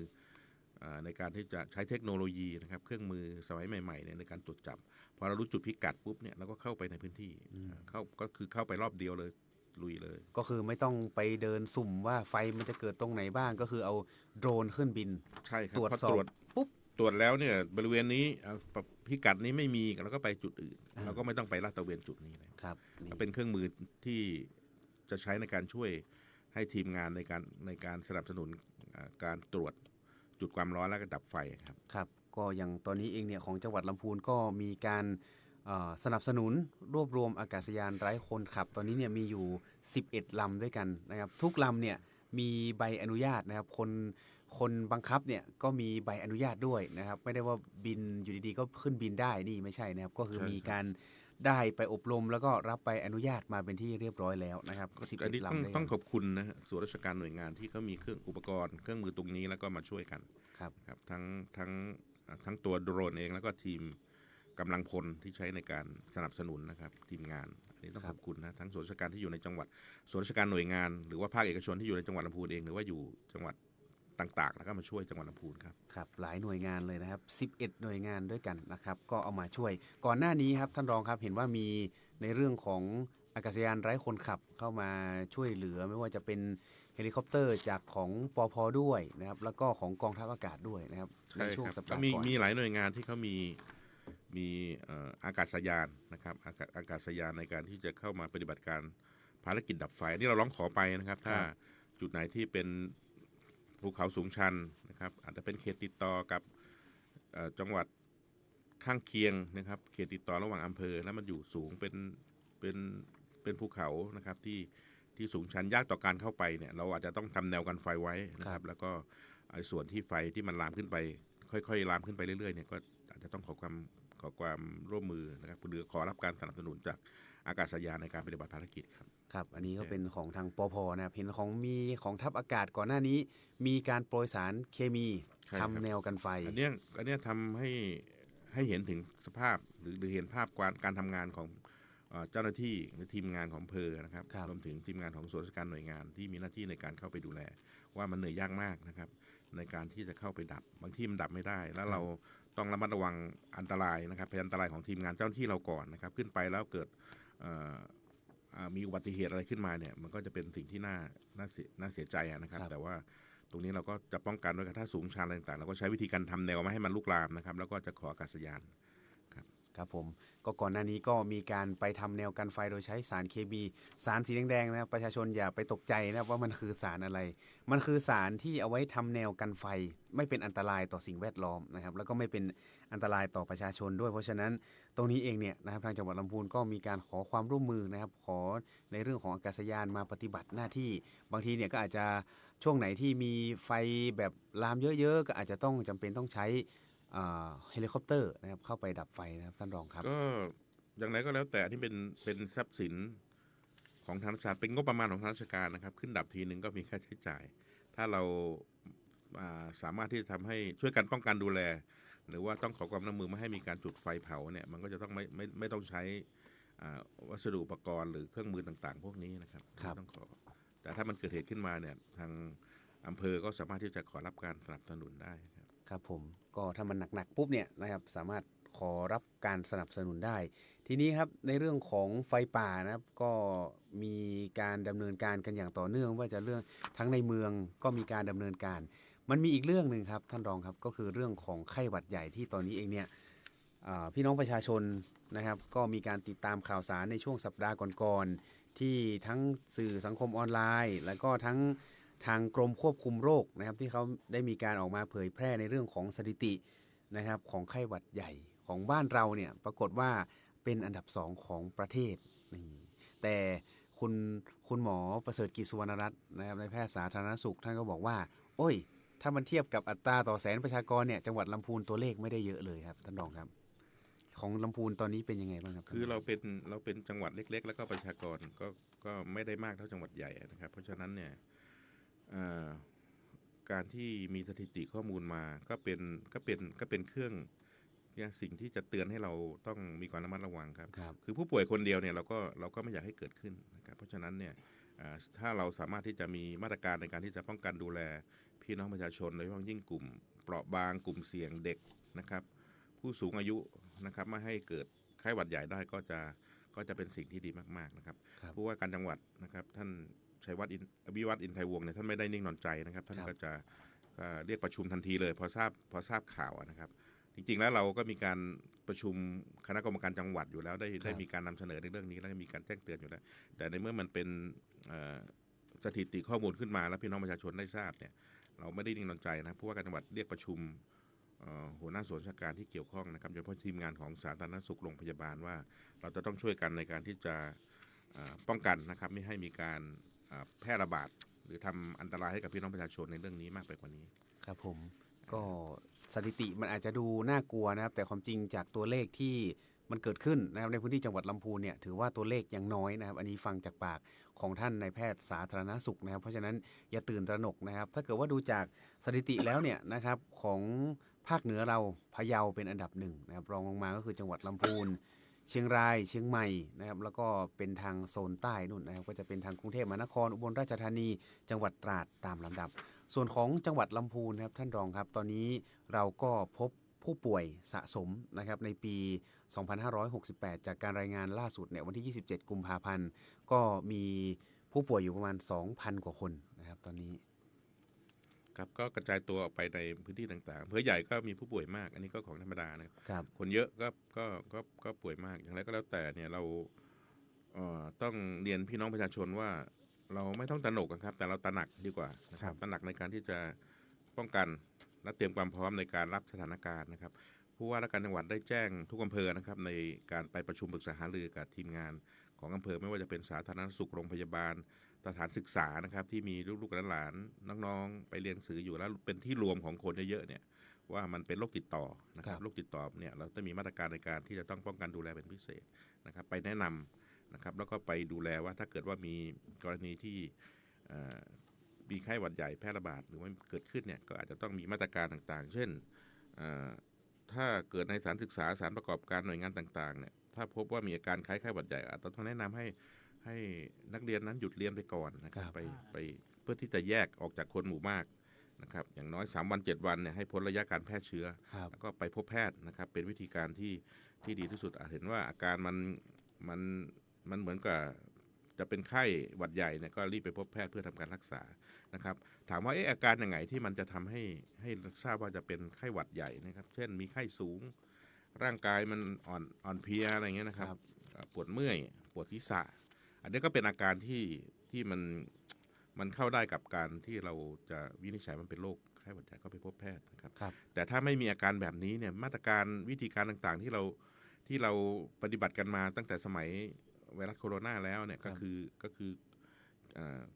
Speaker 1: ในการที่จะใช้เทคโนโลยีนะครับ เครื่องมือสมัยใหม่ๆเนี่ยในการตรวจจับพอเรารู้จุดพิกัดปุ๊บเนี่ยเราก็เข้าไปในพื้นที่ก็คือเข้าไปรอบเดียวเลยลุยเลย
Speaker 2: ก็คือไม่ต้องไปเดินสุ่มว่าไฟมันจะเกิดตรงไหนบ้างก็คือเอาโดรนขึ้นบิน
Speaker 1: ใช่ครับ
Speaker 2: ตรวจ
Speaker 1: พอ
Speaker 2: สอบ
Speaker 1: ตรวจ
Speaker 2: ปุ๊บ
Speaker 1: ตรวจแล้วเนี่ยบริเวณนี้พิกัดนี้ไม่มีเราก็ไปจุดอื่นเราก็ไม่ต้องไปลาดตระเวนจุดนี้เลย
Speaker 2: ครับนี่
Speaker 1: ก็เป็นเครื่องมือที่จะใช้ในการช่วยให้ทีมงานในการสนับสนุนการตรวจจุดความร้อนและก็ดับไฟครับ
Speaker 2: ครับก็อย่างตอนนี้เองเนี่ยของจังหวัดลำพูนก็มีการสนับสนุนรวบรวมอากาศยานไร้คนขับ ตอนนี้เนี่ยมีอยู่ 11 ลำด้วยกันนะครับทุกลำเนี่ยมีใบอนุญาตนะครับคนบังคับเนี่ยก็มีใบอนุญาตด้วยนะครับไม่ได้ว่าบินอยู่ดีๆก็ขึ้นบินได้นี่ไม่ใช่นะครับก็คือ
Speaker 1: ใช่
Speaker 2: มีการได้ไปอบรมแล้วก็รับใบอนุญาตมาเป็นที่เรียบร้อยแล้วนะครับ
Speaker 1: อันนี้
Speaker 2: 11
Speaker 1: ต้อง
Speaker 2: ลำด้วย
Speaker 1: ต้
Speaker 2: กั
Speaker 1: อง
Speaker 2: น
Speaker 1: ขอบคุณนะฮะส่วนราชการหน่วยงานที่เขามีเครื่องอุปกรณ์เครื่องมือตรงนี้แล้วก็มาช่วยกัน
Speaker 2: ครับ
Speaker 1: ครับทั้งตัวโดรนเองแล้วก็ทีมกำลังพลที่ใช้ในการสนับสนุนนะครับทีมงานอันนี้ต้องขอบคุณนะทั้งส่วนราชการที่อยู่ในจังหวัดส่วนราชการหน่วยงาน หรือว่าภาคเอกชนที่อยู่ในจังหวัดลำพูนเองหรือว่าอยู่จังหวัดต่างๆ แล้วก็มาช่วยจังหวัดลำพูนครับ
Speaker 2: ครับหลายหน่วยงานเลยนะครับ 11 หน่วยงานด้วยกันนะครับก็เอามาช่วย ก่อนหน้านี้ครับท่านรองครับเห็นว่ามีในเรื่องของอากาศยานไร้คนขับเข้ามาช่วยเหลือไม่ว่าจะเป็นเฮลิคอปเตอร์จากของปพด้วยนะครับแล้วก็ของกองทัพอากาศด้วยนะครับใน
Speaker 1: ใช่
Speaker 2: ช่วง
Speaker 1: ครับ
Speaker 2: สัป
Speaker 1: ก็
Speaker 2: ดาห์
Speaker 1: มี
Speaker 2: ก่อน
Speaker 1: มีหลายหน่วยงานที่เขามีอากาศยานนะครับอากาศยานในการที่จะเข้ามาปฏิบัติการภารกิจดับไฟนี่เราร้องขอไปนะครับ ถ้าจุดไหนที่เป็นภูเขาสูงชันนะครับอาจจะเป็นเขตติดต่อกับจังหวัดข้างเคียงนะครับเขตติดต่อระหว่างอำเภอแล้วมันอยู่สูงเป็นภูเขานะครับที่สูงชันยากต่อการเข้าไปเนี่ยเราอาจจะต้องทำแนวกันไฟไว้นะครับแล้วก็ไอ้ส่วนที่ไฟที่มันลามขึ้นไปค่อยๆลามขึ้นไปเรื่อยๆเนี่ยก็อาจจะต้องขอความร่วมมือนะครับหรือขอรับการสนับสนุนจากอากาศยานในการปฏิบัติภารกิจครับ
Speaker 2: ครับอันนี้ก็เป็นของทางปพนะครับเห็นของทัพอากาศก่อนหน้านี้ มีการโปรยสารเคมี
Speaker 1: ใช่ครับ
Speaker 2: ทำแนวกันไฟ
Speaker 1: อันเนี้ยทำให้เห็นถึงสภาพหรือเห็นภาพการทำงานของเจ้าหน้าที่หรือทีมงานของอำเภอนะครับ
Speaker 2: ครับ
Speaker 1: รวมถึงทีมงานของส่วนราชการหน่วยงานที่มีหน้าที่ในการเข้าไปดูแล ว่ามันเหนื่อยยากมากนะครับ ในการที่จะเข้าไปดับบางที่มันดับไม่ได้ แล้วเราต้องระมัดระวังอันตรายนะครับพยานอันตรายของทีมงานเจ้าหน้าที่เราก่อนนะครับ ขึ้นไปแล้วเกิดมีอุบัติเหตุอะไรขึ้นมาเนี่ยมันก็จะเป็นสิ่งที่น่าเสียใจนะครับ
Speaker 2: ครับ
Speaker 1: แต่ว่าตรงนี้เราก็จะป้องกันด้วยกันถ้าสูงชันอะไรต่างๆเราก็ใช้วิธีการทำแนวไม่ให้มันลุกลามนะครับ แล้วก็จะขออากาศยาน
Speaker 2: ครับผมก็ก่อนหน้านี้ก็มีการไปทำแนวกันไฟโดยใช้สารเคมีสารสีแดงๆนะครับประชาชนอย่าไปตกใจนะครับว่ามันคือสารอะไร มันคือสารที่เอาไว้ทำแนวกันไฟ ไม่เป็นอันตรายต่อสิ่งแวดล้อมนะครับแล้วก็ไม่เป็นอันตรายต่อประชาชนด้วยเพราะฉะนั้นตรงนี้เองเนี่ยนะครับทางจังหวัดลำพูนก็มีการขอความร่วมมือนะครับขอในเรื่องของอากาศยานมาปฏิบัติหน้าที่บางทีเนี่ยก็อาจจะช่วงไหนที่มีไฟแบบลามเยอะๆก็อาจจะต้องจำเป็นต้องใช้ เฮลิคอปเตอร์นะครับเข้าไปดับไฟนะครับท่านรองครับ
Speaker 1: ก็อย่างไรก็แล้วแต่ที่เป็นทรัพย์สินของทางราชการเป็นงบประมาณของทางราชการนะครับขึ้นดับทีหนึ่งก็มีค่าใช้จ่าย ถ้าเราสามารถที่จะทำให้ช่วยกันป้องกันดูแล หรือว่าต้องขอความร่วมมือไม่ให้มีการจุดไฟเผาเนี่ยมันก็จะต้องไม่ต้องใช้วัสดุอุปกรณ์หรือเครื่องมือต่างๆ พวกนี้นะครับ
Speaker 2: ครับ
Speaker 1: ต้องขอแต่ถ้ามันเกิดเหตุขึ้นมาเนี่ยทางอำเภอก็สามารถที่จะขอรับการสนับสนุนได้ครับ
Speaker 2: ครับผมก็ถ้ามันหนักๆปุ๊บเนี่ยนะครับสามารถขอรับการสนับสนุนได้ ทีนี้ครับในเรื่องของไฟป่านะครับก็มีการดำเนินการกันอย่างต่อเนื่องว่าจะเรื่องทั้งในเมืองก็มีการดำเนินการ มันมีอีกเรื่องหนึ่งครับท่านรองครับก็คือเรื่องของไข้หวัดใหญ่ที่ตอนนี้เองเนี่ยพี่น้องประชาชนนะครับก็มีการติดตามข่าวสารในช่วงสัปดาห์ก่อนๆที่ทั้งสื่อสังคมออนไลน์ แล้วก็ทั้งทางกรมควบคุมโรคนะครับที่เขาได้มีการออกมาเผยแพร่ในเรื่องของสถิตินะครับของไข้หวัดใหญ่ของบ้านเราเนี่ยปรากฏว่าเป็นอันดับ2ของประเทศนี่แต่คุณหมอประเสริฐกิจสุวรรณรัตน์นะครับในแพทย์สาธารณสุขท่านก็บอกว่าโอ้ยถ้ามันเทียบกับอัตราต่อแสนประชากรเนี่ยจังหวัดลำพูนตัวเลขไม่ได้เยอะเลยครับท่านรองครับของลำพูนตอนนี้เป็นยังไงบ้างครับ
Speaker 1: คือเราเป็นจังหวัดเล็กๆแล้วก็ประชากรก็ไม่ได้มากเท่าจังหวัดใหญ่นะครับเพราะฉะนั้นเนี่ยการที่มีสถิติข้อมูลมาก็เป็นเครื่องสิ่งที่จะเตือนให้เราต้องมีความระมัดระวังครับ
Speaker 2: ครับ
Speaker 1: คือผู้ป่วยคนเดียวเนี่ยเราก็ไม่อยากให้เกิดขึ้นนะครับเพราะฉะนั้นเนี่ยถ้าเราสามารถที่จะมีมาตรการในการที่จะป้องกันดูแลพี่น้องประชาชนโดยเฉพาะยิ่งกลุ่มเปราะบางกลุ่มเสี่ยงเด็กนะครับผู้สูงอายุนะครับไม่ให้เกิดไข้หวัดใหญ่ได้ก็จะเป็นสิ่งที่ดีมากๆนะครับ
Speaker 2: ครับ
Speaker 1: ผู้ว่าการจังหวัดนะครับท่านชัยวัฒน์วิวัฒน์อินไทยวงศ์เนี่ยท่านไม่ได้นิ่งนอนใจนะครับท่านก็จะเรียกประชุมทันทีเลยพอทราบข่าวนะครับจริงๆแล้วเราก็มีการประชุมคณะกรรมการจังหวัดอยู่แล้วได้มีการนำเสนอในเรื่องนี้แล้วก็มีการแจ้งเตือนอยู่แล้วแต่ในเมื่อมันเป็นสถิติข้อมูลขึ้นมาแล้วพี่น้องประชาชนได้ทราบเนี่ยเราไม่ได้นิ่งนอนใจนะผู้ว่าการจังหวัดเรียกประชุมหัวหน้าส่วนราชการที่เกี่ยวข้องนะครับโดยเฉพาะทีมงานของสาธารณสุขโรงพยาบาลว่าเราจะต้องช่วยกันในการที่จะป้องกันนะครับไม่ให้มีการแพร่ระบาดหรือทำอันตรายให้กับพี่น้องประชาชนในเรื่องนี้มากไปกว่านี้
Speaker 2: ครับผมก็สถิติมันอาจจะดูน่ากลัวนะครับแต่ความจริงจากตัวเลขที่มันเกิดขึ้นนะครับในพื้นที่จังหวัดลำพูนเนี่ยถือว่าตัวเลขยังน้อยนะครับอันนี้ฟังจากปากของท่านนายแพทย์สาธารณสุขนะครับเพราะฉะนั้นอย่าตื่นตระหนกนะครับถ้าเกิดว่าดูจากสถิติแล้วเนี่ยนะครับของภาคเหนือเราพะเยาเป็นอันดับหนึ่งนะครับรองลงมาก็คือจังหวัดลำพูนเชียงรายเชียงใหม่นะครับแล้วก็เป็นทางโซนใต้นู่นนะครับก็จะเป็นทางกรุงเทพมหานครอุบลราชธานีจังหวัดตราดตามลำดับ ส่วนของจังหวัดลำพูนครับท่านรองครับตอนนี้เราก็พบผู้ป่วยสะสมนะครับในปี 2568 จากการรายงานล่าสุดเนี่ยวันที่ 27 กุมภาพันธ์ก็มีผู้ป่วยอยู่ประมาณ 2,000 กว่าคนนะครับตอนนี้
Speaker 1: ครับก็กระจายตัวออกไปในพื้นที่ต่างๆอำเภอใหญ่ก็มีผู้ป่วยมาก อันนี้ก็ของธรรมดานะครับ
Speaker 2: ครับ
Speaker 1: คนเยอะก็ป่วยมาก อย่างไรก็แล้วแต่เนี่ยเราต้องเรียนพี่น้องประชาชนว่าเราไม่ต้องตระหนกนะครับ แต่เราตระหนักดีกว่านะครับตระหนักในการที่จะป้องกันและเตรียมความพร้อมในการรับสถานการณ์นะครับผู้ว่าราชการจังหวัดได้แจ้งทุกอำเภอนะครับในการไปประชุมปรึกษาหารือกับทีมงานของอำเภอไม่ว่าจะเป็นสาธารณสุขโรงพยาบาล สถานศึกษานะครับที่มีลูกๆหลานๆน้องๆไปเรียนหนังสืออยู่แล้วเป็นที่รวมของคนเยอะๆเนี่ยว่ามันเป็นโรคติดต่อนะครับโรคติดต่อเนี่ยเราต้องมีมาตรการในการที่จะต้องป้องกันดูแลเป็นพิเศษนะครับไปแนะนำนะครับแล้วก็ไปดูแลว่าถ้าเกิดว่ามีกรณีที่มีไข้หวัดใหญ่แพร่ระบาดหรือว่าเกิดขึ้นเนี่ยก็อาจจะต้องมีมาตรการต่างๆ เช่นถ้าเกิดในสถานศึกษาสถานประกอบการหน่วยงานต่างๆเนี่ยถ้าพบว่ามีอาการคล้ายไข้หวัดใหญ่อาจจะต้องแนะนำให้นักเรียนนั้นหยุดเรียนไปก่อนนะครับไปเพื่อที่จะแยกออกจากคนหมู่มากนะครับอย่างน้อย3 วัน 7 วันเนี่ยให้พ้นระยะการแพร่เชื้อแล้วก็ไปพบแพทย์นะครับเป็นวิธีการที่ดีที่สุดเห็นว่าอาการมันเหมือนกับจะเป็นไข้หวัดใหญ่เนี่ยก็รีบไปพบแพทย์เพื่อทำการรักษานะครับถามว่าอาการยังไงที่มันจะทำให้ทราบว่าจะเป็นไข้หวัดใหญ่นะครับเช่นมีไข้สูงร่างกายมันอ่อนเพลียอะไรเงี้ยนะครับปวดเมื่อยปวดศีรษะอันนี้ก็เป็นอาการที่มันเข้าได้กับการที่เราจะวินิจฉัยมันเป็นโรคไข้หวัดใหญ่ก็ไปพบแพทย์นะครับแต่ถ้าไม่มีอาการแบบนี้เนี่ยมาตรการวิธีการต่างๆที่เราปฏิบัติกันมาตั้งแต่สมัยไวรัสโคโรนาแล้วเนี่ยก็คือ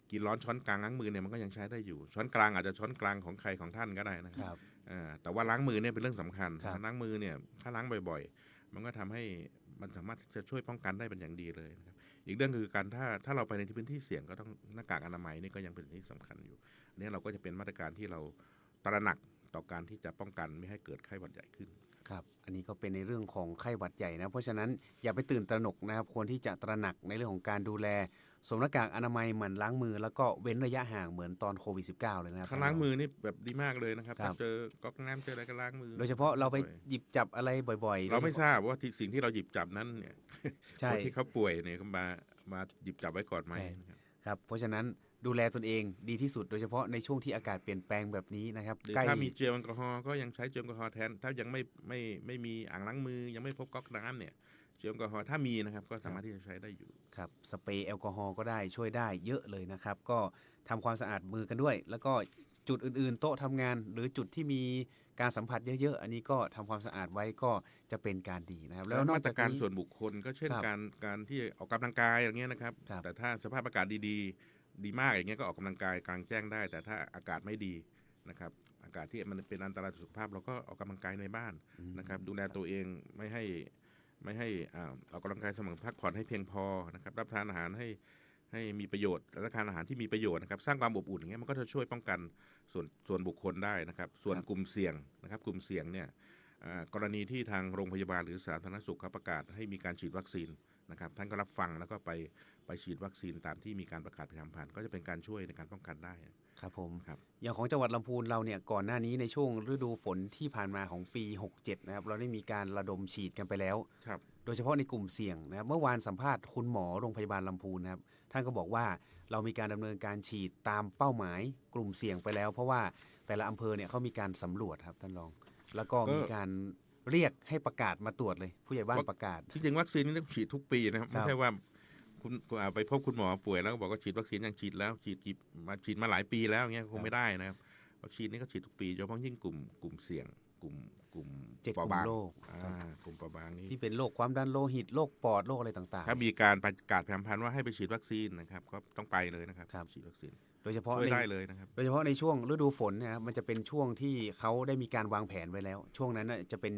Speaker 1: กินร้อนช้อนกลางล้างมือเนี่ยมันก็ยังใช้ได้อยู่ช้อนกลางอาจจะช้อนกลางของใครของท่านก็ได้นะค
Speaker 2: ครับ รับ
Speaker 1: แต่ว่าล้างมือเนี่ยเป็นเรื่องสำคัญ
Speaker 2: ครับ
Speaker 1: ล้างมือเนี่ยถ้าล้างบ่อยๆ มันก็ทำให้มันสามารถจะช่วยป้องกันได้เป็นอย่างดีเลยนะครับอีกเรื่องคือการถ้าเราไปในพื้นที่เสี่ยงก็ต้องหน้ากากอนามัยนี่ก็ยังเป็นสิ่งที่สำคัญอยู่อันนี้เราก็จะเป็นมาตรการที่เราตระหนักต่อการที่จะป้องกันไม่ให้เกิดไข้หวัดใหญ่ขึ้น
Speaker 2: ครับ อันนี้ก็เป็นในเรื่องของไข้หวัดใหญ่นะ เพราะฉะนั้นอย่าไปตื่นตระหนกนะครับ ควรที่จะตระหนักในเรื่องของการดูแลสวมหน้ากากอนามัยหมั่นล้างมือ แล้วก็เว้นระยะห่างเหมือนตอนโควิด -19 เลยนะครับ
Speaker 1: ถ้าล้างมือนี่แบบดีมากเลยนะครับ
Speaker 2: ครั
Speaker 1: ถ้า
Speaker 2: บ
Speaker 1: เจอก๊อกน้ำเจออะไรก็ล้างมือ
Speaker 2: โดยเฉพาะเราไปหยิบจับอะไรบ่อยๆ
Speaker 1: เราไม่ทราบว่าสิ่งที่เราหยิบจับนั้นเนี่ย
Speaker 2: ใช่
Speaker 1: คนที่เขาป่วยเนี่ยเขามาหยิบจับไว้ก่อนไหม
Speaker 2: ใช่
Speaker 1: นะครับ
Speaker 2: ครับ เพราะฉะนั้นดูแลตนเองดีที่สุด โดยเฉพาะในช่วงที่อากาศเปลี่ยนแปลงแบบนี้นะครับ
Speaker 1: หรือ
Speaker 2: ใกล้
Speaker 1: ถ้ามีเจลแอลกอฮอล์ก็ยังใช้เจลแอลกอฮอล์แทน ถ้ายังไม่มีอ่างล้างมือยังไม่พบก๊อกน้ำเนี่ยเจลแอลกอฮอล์ถ้ามีนะครับก็สามารถที่จะใช้ได้อยู่
Speaker 2: ครับสเปรย์แอลกอฮอล์ก็ได้ช่วยได้เยอะเลยนะครับ ก็ทำความสะอาดมือกันด้วย แล้วก็จุดอื่นๆ โต๊ะทำงาน หรือจุดที่มีการสัมผัสเยอะๆ อันนี้ก็ทำความสะอาดไว้ก็จะเป็นการดีนะครับ
Speaker 1: แล้
Speaker 2: แล้ว วนอก
Speaker 1: มาต
Speaker 2: จาร ก
Speaker 1: การ
Speaker 2: นี้
Speaker 1: ส่วนบุคคลก็เช่น
Speaker 2: ครับ
Speaker 1: การที่ออกกำลังกายอย่างเงี้ยนะครับ
Speaker 2: ครับ
Speaker 1: แต่ถ้าสภาพอากาศดีมากอย่างเงี้ยก็ออกกำลังกายกลางแจ้งได้ แต่ถ้าอากาศไม่ดีนะครับอากาศที่มันเป็นอันตรายต่อสุขภาพเราก็ออกกำลังกายในบ้านนะครับดูแลตัวเองไม่ให้ออกกำลังกายสม่ำพักผ่อนให้เพียงพอนะครับรับประทานอาหารให้มีประโยชน์รับประทานอาหารที่มีประโยชน์นะครับสร้างความอบอุ่นอย่างเงี้ยมันก็จะช่วยป้องกันส่วนบุคคลได้นะครับส่วนกลุ่มเสี่ยงนะครับกลุ่มเสี่ยงเนี่ยกรณีที่ทางโรงพยาบาลหรือสาธารณสุขเขาประกาศให้มีการฉีดวัคซีนนะครับท่านก็รับฟังแล้วก็ไปฉีดวัคซีนตามที่มีการประกาศประชาสัมพันธ์ก็จะเป็นการช่วยในการป้องกันได้
Speaker 2: ครับผม
Speaker 1: ครับ
Speaker 2: อย่างของจังหวัดลำพูนเราเนี่ยก่อนหน้านี้ในช่วงฤดูฝนที่ผ่านมาของปี 67 นะครับเราได้มีการระดมฉีดกันไปแล้ว
Speaker 1: ครับ
Speaker 2: โดยเฉพาะในกลุ่มเสี่ยงนะครับเมื่อวานสัมภาษณ์คุณหมอโรงพยาบาลลำพูนนะครับท่านก็บอกว่าเรามีการดำเนินการฉีดตามเป้าหมายกลุ่มเสี่ยงไปแล้ว เพราะว่าแต่ละอำเภอเนี่ยเขามีการสำรวจครับท่านรอง แล้วก็มีการเรียกให้ประกาศมาตรวจเลย ผู้ใหญ่บ้านประกาศ
Speaker 1: ที่จริงวัคซีนนี่ต้องฉีดทุกปีนะครับ
Speaker 2: ครับ
Speaker 1: ไม่ใช่ว่าคุณไปพบคุณหมอป่วยแล้วก็บอกว่าฉีดวัคซีนยังฉีดแล้วฉีดมาหลายปีแล้วเงี้ยคงไม่ได้นะครับวัคซีนนี่ก็ฉีดทุกปีโดยเฉพาะยิ่งกลุ่มเสี่ยงกลุ่ม
Speaker 2: 7 ก
Speaker 1: เปราะ
Speaker 2: ลุ่ม
Speaker 1: บาง
Speaker 2: โรค
Speaker 1: กลุ่มเปราะบางนี่
Speaker 2: ที่เป็นโรคความดันโลหิตโรคปอดโรคอะไรต่าง
Speaker 1: ถ้ามีการประกาศแผนพันว่าให้ไปฉีดวัคซีนนะครับก็ต้องไปเลยนะครับ
Speaker 2: ครับ
Speaker 1: ฉีดวัคซีน
Speaker 2: ๆ โดยเฉพาะ
Speaker 1: ช่วย
Speaker 2: ใน
Speaker 1: ได้เลยนะครับ
Speaker 2: โดยเฉพาะในช่วงฤดูฝนเนะครับมันจะเป็นช่วงที่เขาได้มีการวางแผนไว้แล้ว ช่วงนั้นน่ะจะเป็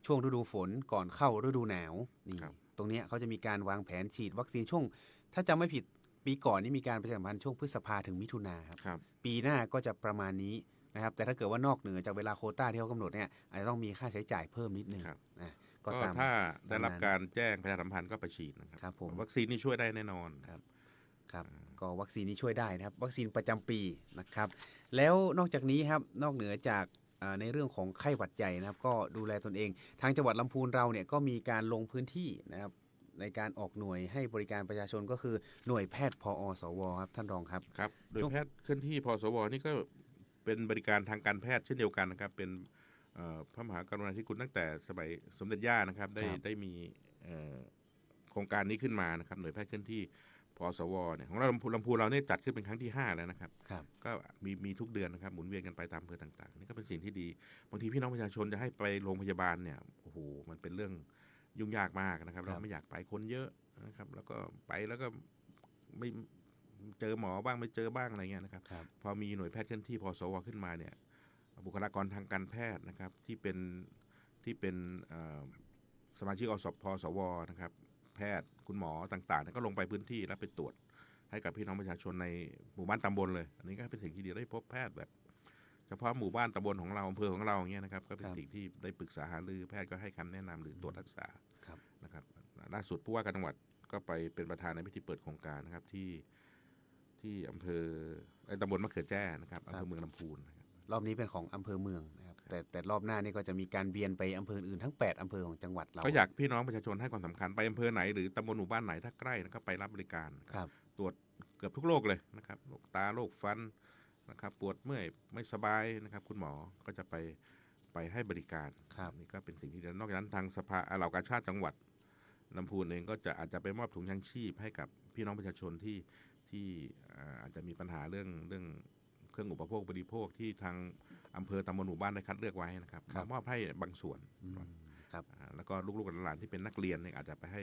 Speaker 2: นช่วงฤดูฝนก่อนเข้าฤดูหนาวนี่
Speaker 1: ครับ
Speaker 2: ตรงเนี้ยเขาจะมีการวางแผนฉีดวัคซีนช่วง ถ้าจำไม่ผิดปีก่อนนี่มีการประชาสัมพันธ์ช่วงพฤษภาถึงมิถุนาครับ
Speaker 1: ครับ
Speaker 2: ปีหน้าก็จะประมาณนี้นะครับแต่ถ้าเกิดว่านอกเหนือจากเวลาโควต้าที่เขากำหนดเนี่ยอาจจะต้องมีค่าใช้จ่ายเพิ่มนิดนึง
Speaker 1: ครับ
Speaker 2: นะก็
Speaker 1: ก็
Speaker 2: ตาม
Speaker 1: ถ้าได้รับ
Speaker 2: ตามนั้น
Speaker 1: การแจ้งประชาสัมพันธ์ก็ไปฉีดนะครับ
Speaker 2: ครับผม
Speaker 1: วัคซีนนี่ช่วยได้แน่นอน
Speaker 2: ครับก็วัคซีนนี้ช่วยได้นะครับวัคซีนประจำปีนะครับแล้วนอกจากนี้ครับนอกเหนือจากในเรื่องของไข้หวัดใหญ่นะครับก็ดูแลตนเองทางจังหวัดลำพูนเราเนี่ยก็มีการลงพื้นที่นะครับในการออกหน่วยให้บริการประชาชนก็คือหน่วยแพทย์พอสวครับท่านรองครับ
Speaker 1: ครับโดยแพทย์เคลื่อนที่พสวนี่ก็เป็นบริการทางการแพทย์เช่นเดียวกันนะครับเป็นพระมหากรุณาธิคุณตั้งแต่สมัยสมเด็จย่านะครับได้มีโครงการนี้ขึ้นมานะครับหน่วยแพทย์เคลื่อนที่พสวเนี่ยของเราลำพูนเราเนี่ยจัดขึ้นเป็นครั้งที่ 5แล้วนะครับ
Speaker 2: ครับ
Speaker 1: ก็มีทุกเดือนนะครับหมุนเวียนกันไปตามอำเภอต่างๆนี่ก็เป็นสิ่งที่ดีบางทีพี่น้องประชาชนจะให้ไปโรงพยาบาลเนี่ยโอ้โหมันเป็นเรื่องยุ่งยากมากนะครับเราไม่อยากไปคนเยอะนะครับแล้วก็ไปแล้วก็ไม่เจอหมอบ้างไม่เจอบ้างอะไรเงี้ยนะครับ
Speaker 2: ครับ
Speaker 1: พอมีหน่วยแพทย์เคลื่อนที่พสวขึ้นมาเนี่ยบุคลากรทางการแพทย์นะครับที่เป็นสมาชิกพสวนะครับแพทย์คุณหมอต่างๆก็ลงไปพื้นที่แล้วไปตรวจให้กับพี่น้องประชาชนในหมู่บ้านตำบลเลยอันนี้ก็เป็นสิ่งที่ดีได้พบแพทย์แบบเฉพาะหมู่บ้านตำบลของเราอำเภอของเราอย่างเงี้ยนะครับก็เป็นสิ่งที่ได้ปรึกษาหารือแพทย์ก็ให้คำแนะนำหรือตรวจรักษา
Speaker 2: ครับ
Speaker 1: นะครับล่าสุดผู้ว่าการจังหวัดก็ไปเป็นประธานในพิธีเปิดโครงการนะครับที่อำเภอตำบลมะเขือแจ้นะครับอำเภอเมืองลำพูนนะครับ
Speaker 2: รอบนี้เป็นของอำเภอเมืองนะครับแต่รอบหน้านี่ก็จะมีการเวียนไปอำเภออื่นทั้ง 8อำเภอของจังหวัดเรา
Speaker 1: ก็อยากพี่น้องประชาชนให้ความสำคัญไปอำเภอไหนหรือตำบลหมู่บ้านไหนถ้าใกล้นะครับไปรับบริการ
Speaker 2: ครับ
Speaker 1: ตรวจเกือบทุกโรคเลยนะครับโรคตาโรคฟันนะครับปวดเมื่อยไม่สบายนะครับคุณหมอก็จะไปให้บริการ
Speaker 2: ครับ
Speaker 1: นี่ก็เป็นสิ่งที่ดีนอกจากนั้นทางสภาเหล่ากาชาติจังหวัดลำพูนเองก็จะอาจจะไปมอบถุงยางชีพให้กับพี่น้องประชาชนที่อาจจะมีปัญหาเรื่องเครื่องอุปโภคบริโภคที่ทางอำเภอตำบลหมู่บ้านได้คัดเลือกไว้นะครับ
Speaker 2: ครับ
Speaker 1: มามอบให้บางส่วน
Speaker 2: อืม ครับ
Speaker 1: แล้วก็ลูกๆหลานๆที่เป็นนักเรียนเนี่ยอาจจะไปให้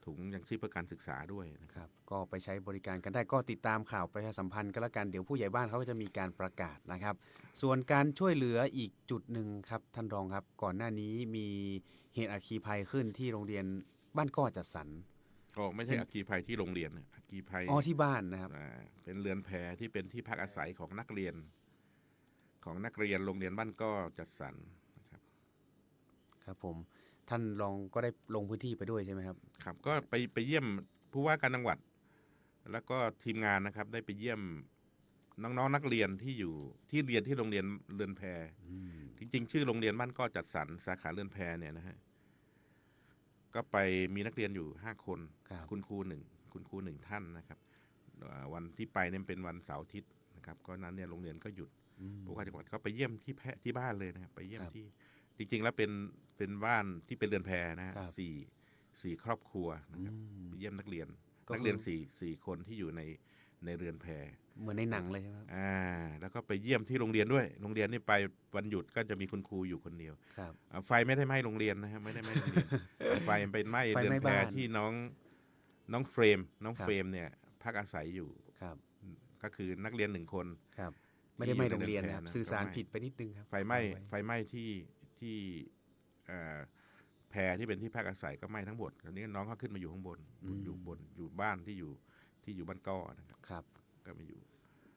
Speaker 1: ถุงยังชีพเพื่อการศึกษาด้วยนะค
Speaker 2: ครับ รับก็ไปใช้บริการกันได้ก็ติดตามข่าวประชาสัมพันธ์ก็แล้วกันเดี๋ยวผู้ใหญ่บ้านเขาก็จะมีการประกาศนะครับ ส่วนการช่วยเหลืออีกจุดหนึ่งครับท่านรองครับก่อนหน้านี้มีเหตุอัคคีภัยขึ้นที่โรงเรียนบ้านก้อจัดสรร
Speaker 1: ก็ไม่ใช่อัคคีภัยที่โรงเรียนนะอัคคีภัย
Speaker 2: อ๋อที่บ้านนะครับ
Speaker 1: เป็นเรือนแพที่เป็นที่พักอาศัยของนักเรียนโรงเรียนบ้านก็จัดสรรนะครับ
Speaker 2: ครับผมท่านรองก็ได้ลงพื้นที่ไปด้วยใช่ไหมครับ
Speaker 1: ครับก็ไปเยี่ยมผู้ว่าการจังหวัด แล้วก็ทีมงานนะครับได้ไปเยี่ยมน้องๆนักเรียนที่อยู่ที่เรียนที่โรงเรียนเรือนแพจริงๆชื่อโรงเรียนบ้านก็จัดสรรสาขาเรือนแพเนี่ยนะฮะก็ไปมีนักเรียนอยู่5 คน
Speaker 2: ครับ
Speaker 1: คุณครูหนึ่งท่านนะครับวันที่ไปเนี่ยเป็นวันเสาร์อาทิตย์นะครับก็นั้นเนี่ยโรงเรียนก็หยุด ผู้ว่าจังหวัดก็ไปเยี่ยมที่บ้านเลยนะครับไปเยี่ยม
Speaker 2: ครับ
Speaker 1: ที่จริงๆแล้วเป็นบ้านที่เป็นเรือนแพนะฮะ
Speaker 2: ครับ
Speaker 1: สี่ครอบครัวนะครับไปเยี่ยมนักเรียน
Speaker 2: ก็คือ
Speaker 1: นักเรียนสี่คนที่อยู่ในเรือนแพ
Speaker 2: เหมือนในหนังเลยใช่ไหมครับ
Speaker 1: แล้วก็ไปเยี่ยมที่โรงเรียนด้วยโรงเรียนนี่ไปวันหยุดก็จะมีคุณครูอยู่คนเดียว
Speaker 2: ครับ
Speaker 1: ไฟไม่ได้ไหม้โรงเรียนนะฮะไม่ได้ไหม้โรงเรียน ไฟเป็นไหม้
Speaker 2: ไฟ
Speaker 1: เรือน
Speaker 2: ไหม้
Speaker 1: แพ
Speaker 2: บ้าน
Speaker 1: ที่น้องเฟรมเนี่ยพักอาศัยอยู่
Speaker 2: ครับ
Speaker 1: ก็คือนักเรียน1 คน
Speaker 2: ครับไม่ได้ไหม่โรงเรียนนะครับ
Speaker 1: ที่อยู่ในเรือนแพนะ
Speaker 2: สื่อสาร
Speaker 1: ก็ไหม้
Speaker 2: ผิดไปนิดนึงครับ
Speaker 1: ไฟไหม้ที่เอ่อแพรที่เป็นที่พักอาศัยก็ไหม้ทั้งหมดตอนนี้น้องเขาขึ้นมาอยู่ข้างบนอยู่บ้านที่อยู่บ้านก้อนะครับ
Speaker 2: ครับ
Speaker 1: ก็มาอยู่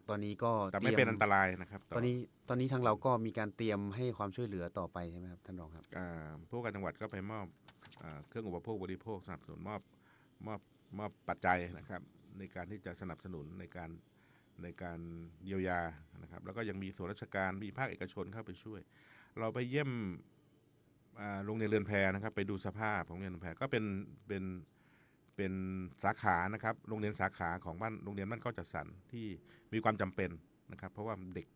Speaker 2: ตอนนี้ก็
Speaker 1: แต่ไม่เป็นอันตรายนะครับ
Speaker 2: ตอนนี้ทางเราก็มีการเตรียมให้ความช่วยเหลือต่อไปใช่ไหมครับท่านรองครับ
Speaker 1: ผู้ว่าการจังหวัดก็ไปมอบเครื่องอุปโภคบริโภคสนับสนุนมอบปัจจัยนะครับ ในการที่จะสนับสนุนในการเยียวยานะครับ แล้วก็ยังมีส่วนราชการมีภาคเอกชนเข้าไปช่วย เราไปเยี่ยมโรงเรียนเรือนแพนะครับ ไปดูสภาพของโรงเรียนเรือนแพก็เป็นสาขานะครับโรงเรียนสาขาของโรงเรียนบ้านก็จัดสรรที่มีความจำเป็นนะครับ เพราะว่าเด็ก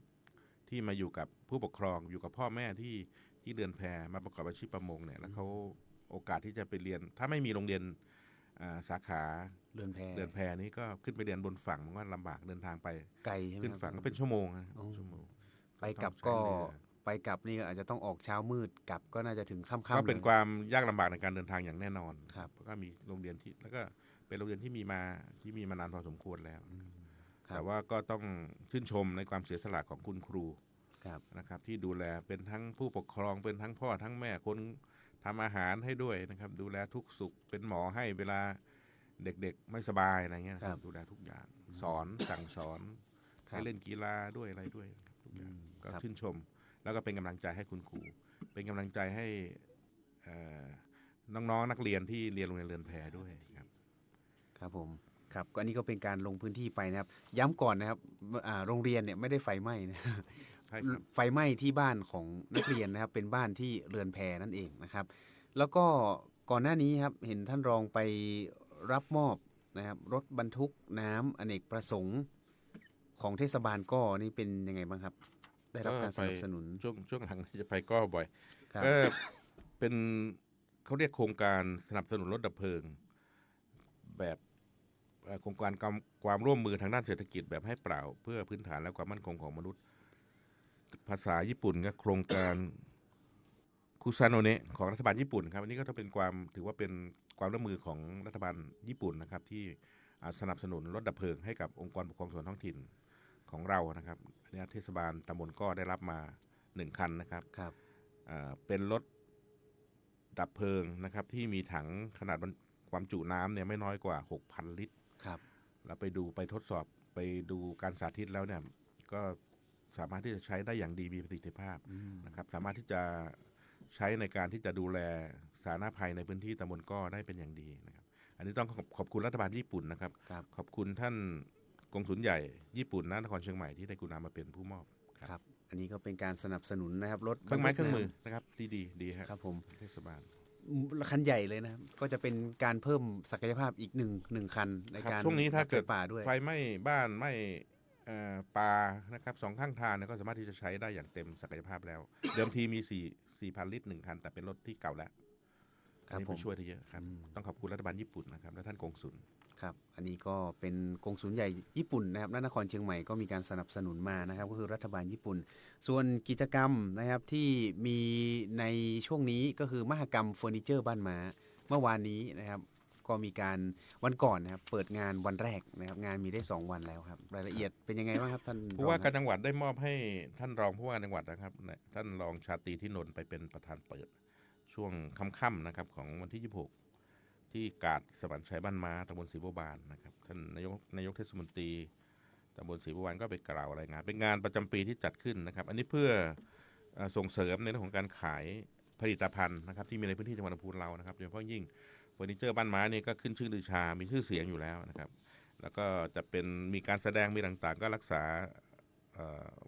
Speaker 1: ที่มาอยู่กับผู้ปกครองอยู่กับพ่อแม่ที่เรือนแพมาประกอบอาชีพประมงเนี่ยแล้วเขาโอกาสที่จะไปเรียน ถ้าไม่มีโรงเรียนสาขา
Speaker 2: เรือนแพ
Speaker 1: นี้ก็ขึ้นไปเรียนบนฝั่งมันก็ลำบากเดินทางไป
Speaker 2: ไกลใช่ไหม
Speaker 1: ขึ้น
Speaker 2: ครับ
Speaker 1: ฝั่งก็เป็นชั่วโมงนะ
Speaker 2: อ๋อ
Speaker 1: ชั่วโมง
Speaker 2: ไปกลับ
Speaker 1: ต้อง
Speaker 2: ก็
Speaker 1: ใช้เรือ
Speaker 2: ไปกลับนี่ก็อาจจะต้องออกเช้ามืดกลับก็น่าจะถึงค่ำ
Speaker 1: ก็
Speaker 2: ๆ
Speaker 1: เป็น
Speaker 2: ลย
Speaker 1: ความยากลำบากในการเดินทางอย่างแน่นอน
Speaker 2: ครับ
Speaker 1: เพราะก็มีโรงเรียนที่แล้วก็เป็นโรงเรียนที่มีมานานพอสมควรแล้ว
Speaker 2: ครับ
Speaker 1: แต่ว่าก็ต้องชื่นชมในความเสียสละของคุณครู
Speaker 2: ครับ
Speaker 1: นะครับ ที่ดูแลเป็นทั้งผู้ปกครองเป็นทั้งพ่อทั้งแม่คนทำอาหารให้ด้วยนะครับ ดูแลทุกสุขเป็นหมอให้เวลาเด็กๆไม่สบายอะไรเงี้ยนะครับดูแลทุกอย่างสั่งสอน
Speaker 2: ครั
Speaker 1: ให้
Speaker 2: บ
Speaker 1: เล่นกีฬาด้วยอะไรด้วยนะครับทุกอย่างก็
Speaker 2: ครับ
Speaker 1: ชื่นชม แล้วก็เป็นกำลังใจให้คุณครูเป็นกำลังใจให้เอ่อน้องๆนักเรียนที่เรียนโรงเรียนเรือนแพด้วยครับ
Speaker 2: ครับผมครับก็อันนี้ก็เป็นการลงพื้นที่ไปนะครับ ย้ำก่อนนะครับโรงเรียนเนี่ยไม่ได้ไฟไหม้นะ
Speaker 1: ใช่ครับ
Speaker 2: ไฟไหม้ที่บ้านของนักเรียนนะครับ เป็นบ้านที่เรือนแพนั่นเองนะครับ แล้วก็ก่อนหน้านี้ครับเห็นท่านรองไปรับมอบนะครับรถบรรทุกน้ำอเนกประสงค์ของเทศบาลก้อนี่เป็นยังไงบ้างครับ ได้รับการสนับสนุน
Speaker 1: ช่วงหลังจะไปก็บ่อย
Speaker 2: ครับ
Speaker 1: ก็เป็นเขาเรียกโครงการสนับสนุนรถดับเพลิง แบบโครงการความร่วมมือทางด้านเศรษฐกิจแบบให้เปล่าเพื่อพื้นฐานและความมั่นคงของมนุษย์ ภาษาญี่ปุ่นก็โครงการคุซาโนเนะของรัฐบาลญี่ปุ่นครับอันนี้ก็ถือว่าเป็นความร่วมมือของรัฐบาลญี่ปุ่นนะครับ ที่สนับสนุนรถดับเพลิงให้กับองค์กรปกครองส่วนท้องถิ่นของเรานะครับอันนี้เทศบาลตำบลก็ได้รับมา1 คันนะครับ
Speaker 2: ครับ
Speaker 1: เป็นรถดับเพลิงนะครับ ที่มีถังขนาดความจุน้ำเนี่ยไม่น้อยกว่า 6,000 ลิตร
Speaker 2: ครับ
Speaker 1: แล้วไปทดสอบไปดูการสาธิตแล้วเนี่ยก็สามารถที่จะใช้ได้อย่างดีมีประสิทธิภาพนะครับ สามารถที่จะใช้ในการที่จะดูแลสาธารณภัยในพื้นที่ตำบลก็ได้เป็นอย่างดีนะครับ อันนี้ต้องขอบคุณรัฐบาลญี่ปุ่นนะครับ
Speaker 2: ครับ
Speaker 1: ขอบคุณท่านกงสุลใหญ่ญี่ปุ่นณนครเชียงใหม่ที่ได้กรุณามาเป็นผู้มอบ
Speaker 2: ครับ อันนี้ก็เป็นการสนับสนุนนะครับรถ
Speaker 1: เครื่องไม้เครื่องมือนะครับที่ดีฮะ
Speaker 2: ครับผม
Speaker 1: เทศบาล
Speaker 2: คันใหญ่เลยนะครับ ก็จะเป็นการเพิ่มศักยภาพอีกหนึ่งคันใน
Speaker 1: ครับ
Speaker 2: การ
Speaker 1: ช่วงนี้ถ้าเกิด
Speaker 2: ดับไฟป่าด้วย
Speaker 1: ไฟไหม้บ้านไหม้ป่านะครับ2 ข้างทางเนี่ยก็สามารถที่จะใช้ได้อย่างเต็มศักยภาพแล้ว เดิมทีมี4,000 ลิตร1 คัน แต่เป็นรถที่เก่าแล้ว
Speaker 2: ครับ
Speaker 1: อันนี้
Speaker 2: ผม
Speaker 1: ไปช่วยได้เยอะครับ
Speaker 2: อืม
Speaker 1: ต้องขอบคุณรัฐบาลญี่ปุ่นนะครับและท่านกงสุล
Speaker 2: ครับ อันนี้ก็เป็นกงสุลใหญ่ญี่ปุ่นนะครับณนครเชียงใหม่ก็มีการสนับสนุนมานะครับก็คือรัฐบาลญี่ปุ่น ส่วนกิจกรรมนะครับที่มีในช่วงนี้ก็คือมหกรรมเฟอร์นิเจอร์บ้านม้าเมื่อวานนี้นะครับก็มีการวันก่อนนะครับเปิดงานวันแรกนะครับงานมีได้ 2 วันแล้วครับรายละเอียดเป็นยังไงบ้างครับท่าน
Speaker 1: ผู้
Speaker 2: ร
Speaker 1: ว่า
Speaker 2: องค
Speaker 1: กา
Speaker 2: รั
Speaker 1: ร
Speaker 2: บ
Speaker 1: จังหวัดได้มอบให้ท่านรองผู้ว่าการจังหวัดนะครับท่านรองชาตรีที่นนท์ไปเป็นประธานเปิดช่วงค่ำๆนะครับของวันที่ 26 ที่กาดสวรรค์ชัยบ้านม้าตำบลศรีบัวบานนะครับท่านนายกเทศมนตรีตำบลศรีบัวบานก็ไปกล่าวรายงานเป็นงานประจำปีที่จัดขึ้นนะครับอันนี้เพื่อส่งเสริมในเรื่องของการขายผลิตภัณฑ์นะครับที่มีในพื้นที่จังหวัดลำพูนเรานะครับโดยเฉพาะยิ่งเฟอร์นิเจอร์บ้านไม้นี่ก็ขึ้นชื่อลือชามีชื่อเสียงอยู่แล้วนะครับแล้วก็จะเป็นมีการแสดงมีต่างๆ ก็รักษา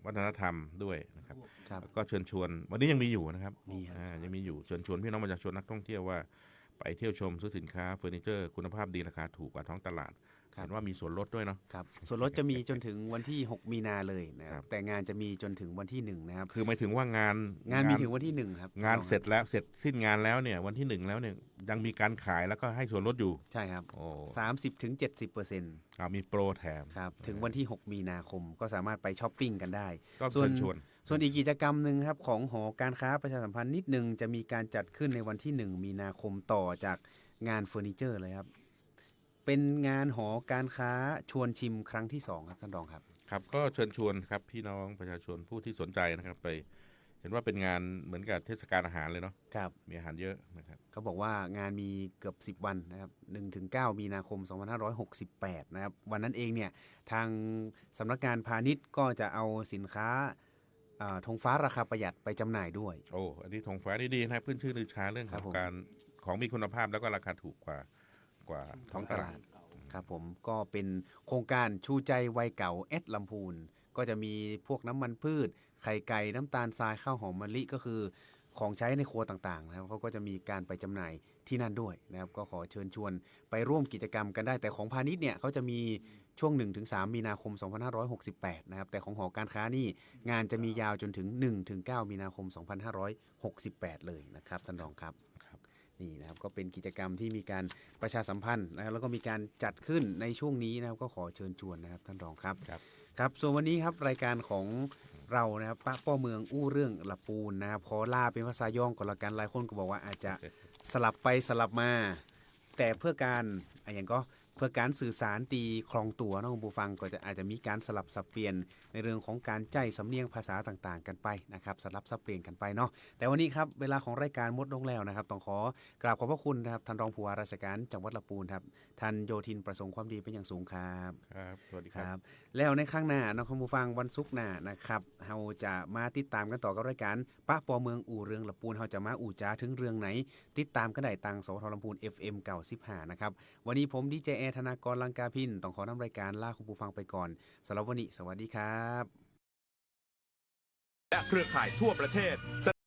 Speaker 1: วัฒนธรรมด้วยนะครับ
Speaker 2: ครับ
Speaker 1: ก็เชิญชวนวันนี้ยังมีอยู่นะครับ
Speaker 2: มีครับ
Speaker 1: ยังมีอยู่เชิญชวนพี่น้องประชาชนนักท่องเที่ยวว่าไปเที่ยวชมซื้อสินค้าเฟอร์นิเจอร์คุณภาพดีราคาถูกกว่าท้องตลาด
Speaker 2: ครับ
Speaker 1: เห็นว่ามีส่วนลดด้วยเนาะ
Speaker 2: ครับส่วนลดจะมีจนถึงวันที่ 6 มีนาเลยนะค
Speaker 1: ครั
Speaker 2: รับบ แต่งานจะมีจนถึงวันที่ 1 นะครับ
Speaker 1: คือหมายถึงว่างาน
Speaker 2: งานมีถึงวันที่ 1 ครับ
Speaker 1: งานเสร็จแล้วเสร็จสิ้นงานแล้วเนี่ยวันที่ 1แล้วเนี่ยยังมีการขายแล้วก็ให้ส่วนลดอยู่
Speaker 2: ใช่ครับ
Speaker 1: โอ้
Speaker 2: 30-70%
Speaker 1: มีโปรแถม
Speaker 2: ครับถึงวันที่ 6 มีนาคมก็สามารถไปช้อปปิ้งกันได้
Speaker 1: ก็
Speaker 2: ส่ว
Speaker 1: เชิ
Speaker 2: น
Speaker 1: ญชวน
Speaker 2: ส่วนอีกกิจกรรมหนึ่งครับของหอการค้าประชาสัมพันธ์นิดนึงจะมีการจัดขึ้นในวันที่ 1 มีนาคมต่อจากงานเฟอร์นิเจอร์เลยครับ เป็นงานหอการค้าชวนชิมครั้งที่ 2 ครับท่านรองครับ
Speaker 1: ครับก็เชิญชวนครับพี่น้องประชาชนผู้ที่สนใจนะครับไปเห็นว่าเป็นงานเหมือนกับเทศกาลอาหารเลยเนาะ
Speaker 2: ครับ
Speaker 1: มีอาหารเยอะนะครับ
Speaker 2: เขาบอกว่างานมีเกือบ 10 วันนะครับ 1-9 มีนาคม 2568 นะครับ วันนั้นเองเนี่ยทางสำนักงานพาณิชย์ก็จะเอาสินค้าธงฟ้าราคาประหยัดไปจำหน่ายด้วย
Speaker 1: โอ้อันนี้ธงฟ้านี่ดีนะครับขึ้นชื่อลือชาเรื่อง
Speaker 2: ค
Speaker 1: ข
Speaker 2: รับ
Speaker 1: อง
Speaker 2: ผม
Speaker 1: การของมีคุณภาพแล้วก็ราคาถูกกว่าท้องตลาด
Speaker 2: ครับผมก็เป็นโครงการชูใจวัยเก่าแอดลำพูนก็จะมีพวกน้ำมันพืช ไข่ไก่น้ำตาลทรายข้าวหอมมะลิก็คือของใช้ในครัวต่างๆนะครับเขาก็จะมีการไปจำหน่ายที่นั่นด้วยนะครับก็ขอเชิญชวนไปร่วมกิจกรรมกันได้แต่ของพาณิชย์เนี่ยเขาจะมีช่วง 1-3 มีนาคม 2568 นะครับแต่ของหอการค้านี่งานจะมียาวจนถึง 1-9 มีนาคม 2568 เลยนะครับท่านรองครับ
Speaker 1: ครับ
Speaker 2: นี่นะครับก็เป็นกิจกรรมที่มีการประชาสัมพันธ์นะครับแล้วก็มีการจัดขึ้นในช่วงนี้นะครับก็ขอเชิญชวนนะครับท่านรองครับ
Speaker 1: ครับ
Speaker 2: ครับส่วนวันนี้ครับรายการของเรานะครับป้าป้อเมืองอู้เรื่องละปูนนะครับขอลาเป็นภาษาย่องก่อนละกันหลายคนก็บอกว่าอาจจะสลับไปสลับมา แต่เพื่อการอย่างก็เพื่อการสื่อสารตีคลองตัวเน้องผู้ฟังก็จะอาจจะมีการสลับสับเปลี่ยนในเรื่องของการใจสำเนียงภาษาต่างๆ กันไปนะครับสลับสับเปลี่ยนกันไปเนาะแต่วันนี้ครับเวลาของรายการหมดลงแล้วนะครับต้องขอกราบขอบพระคุณนะครับท่านรองผู้ว่าราชการจังหวัดลำพูนครับท่านโยธินประสงค์ความดีเป็นอย่างสูงครับ
Speaker 1: ครับสวัสดี
Speaker 2: ค
Speaker 1: ครับ
Speaker 2: รับแล้วในครั้งหน้าน้องคุณผู้ฟังวันศุกร์หน้านะครับเราจะมาติดตามกันต่อกับรายการป้าปอเมืองอู่เรืองลำพูนเราจะมาอู่จ้าถึงเรื่องไหน ติดตามกันได้ตังสวทลำพูน FM 95นะครับวันนี้ผมดีเจแอธนากรลังกาพินต้องขอนำรายการลาคุณผู้ฟังไปก่อนสำหรับวันนี้สวัสดีครับ
Speaker 3: และเครือข่ายทั่วประเทศ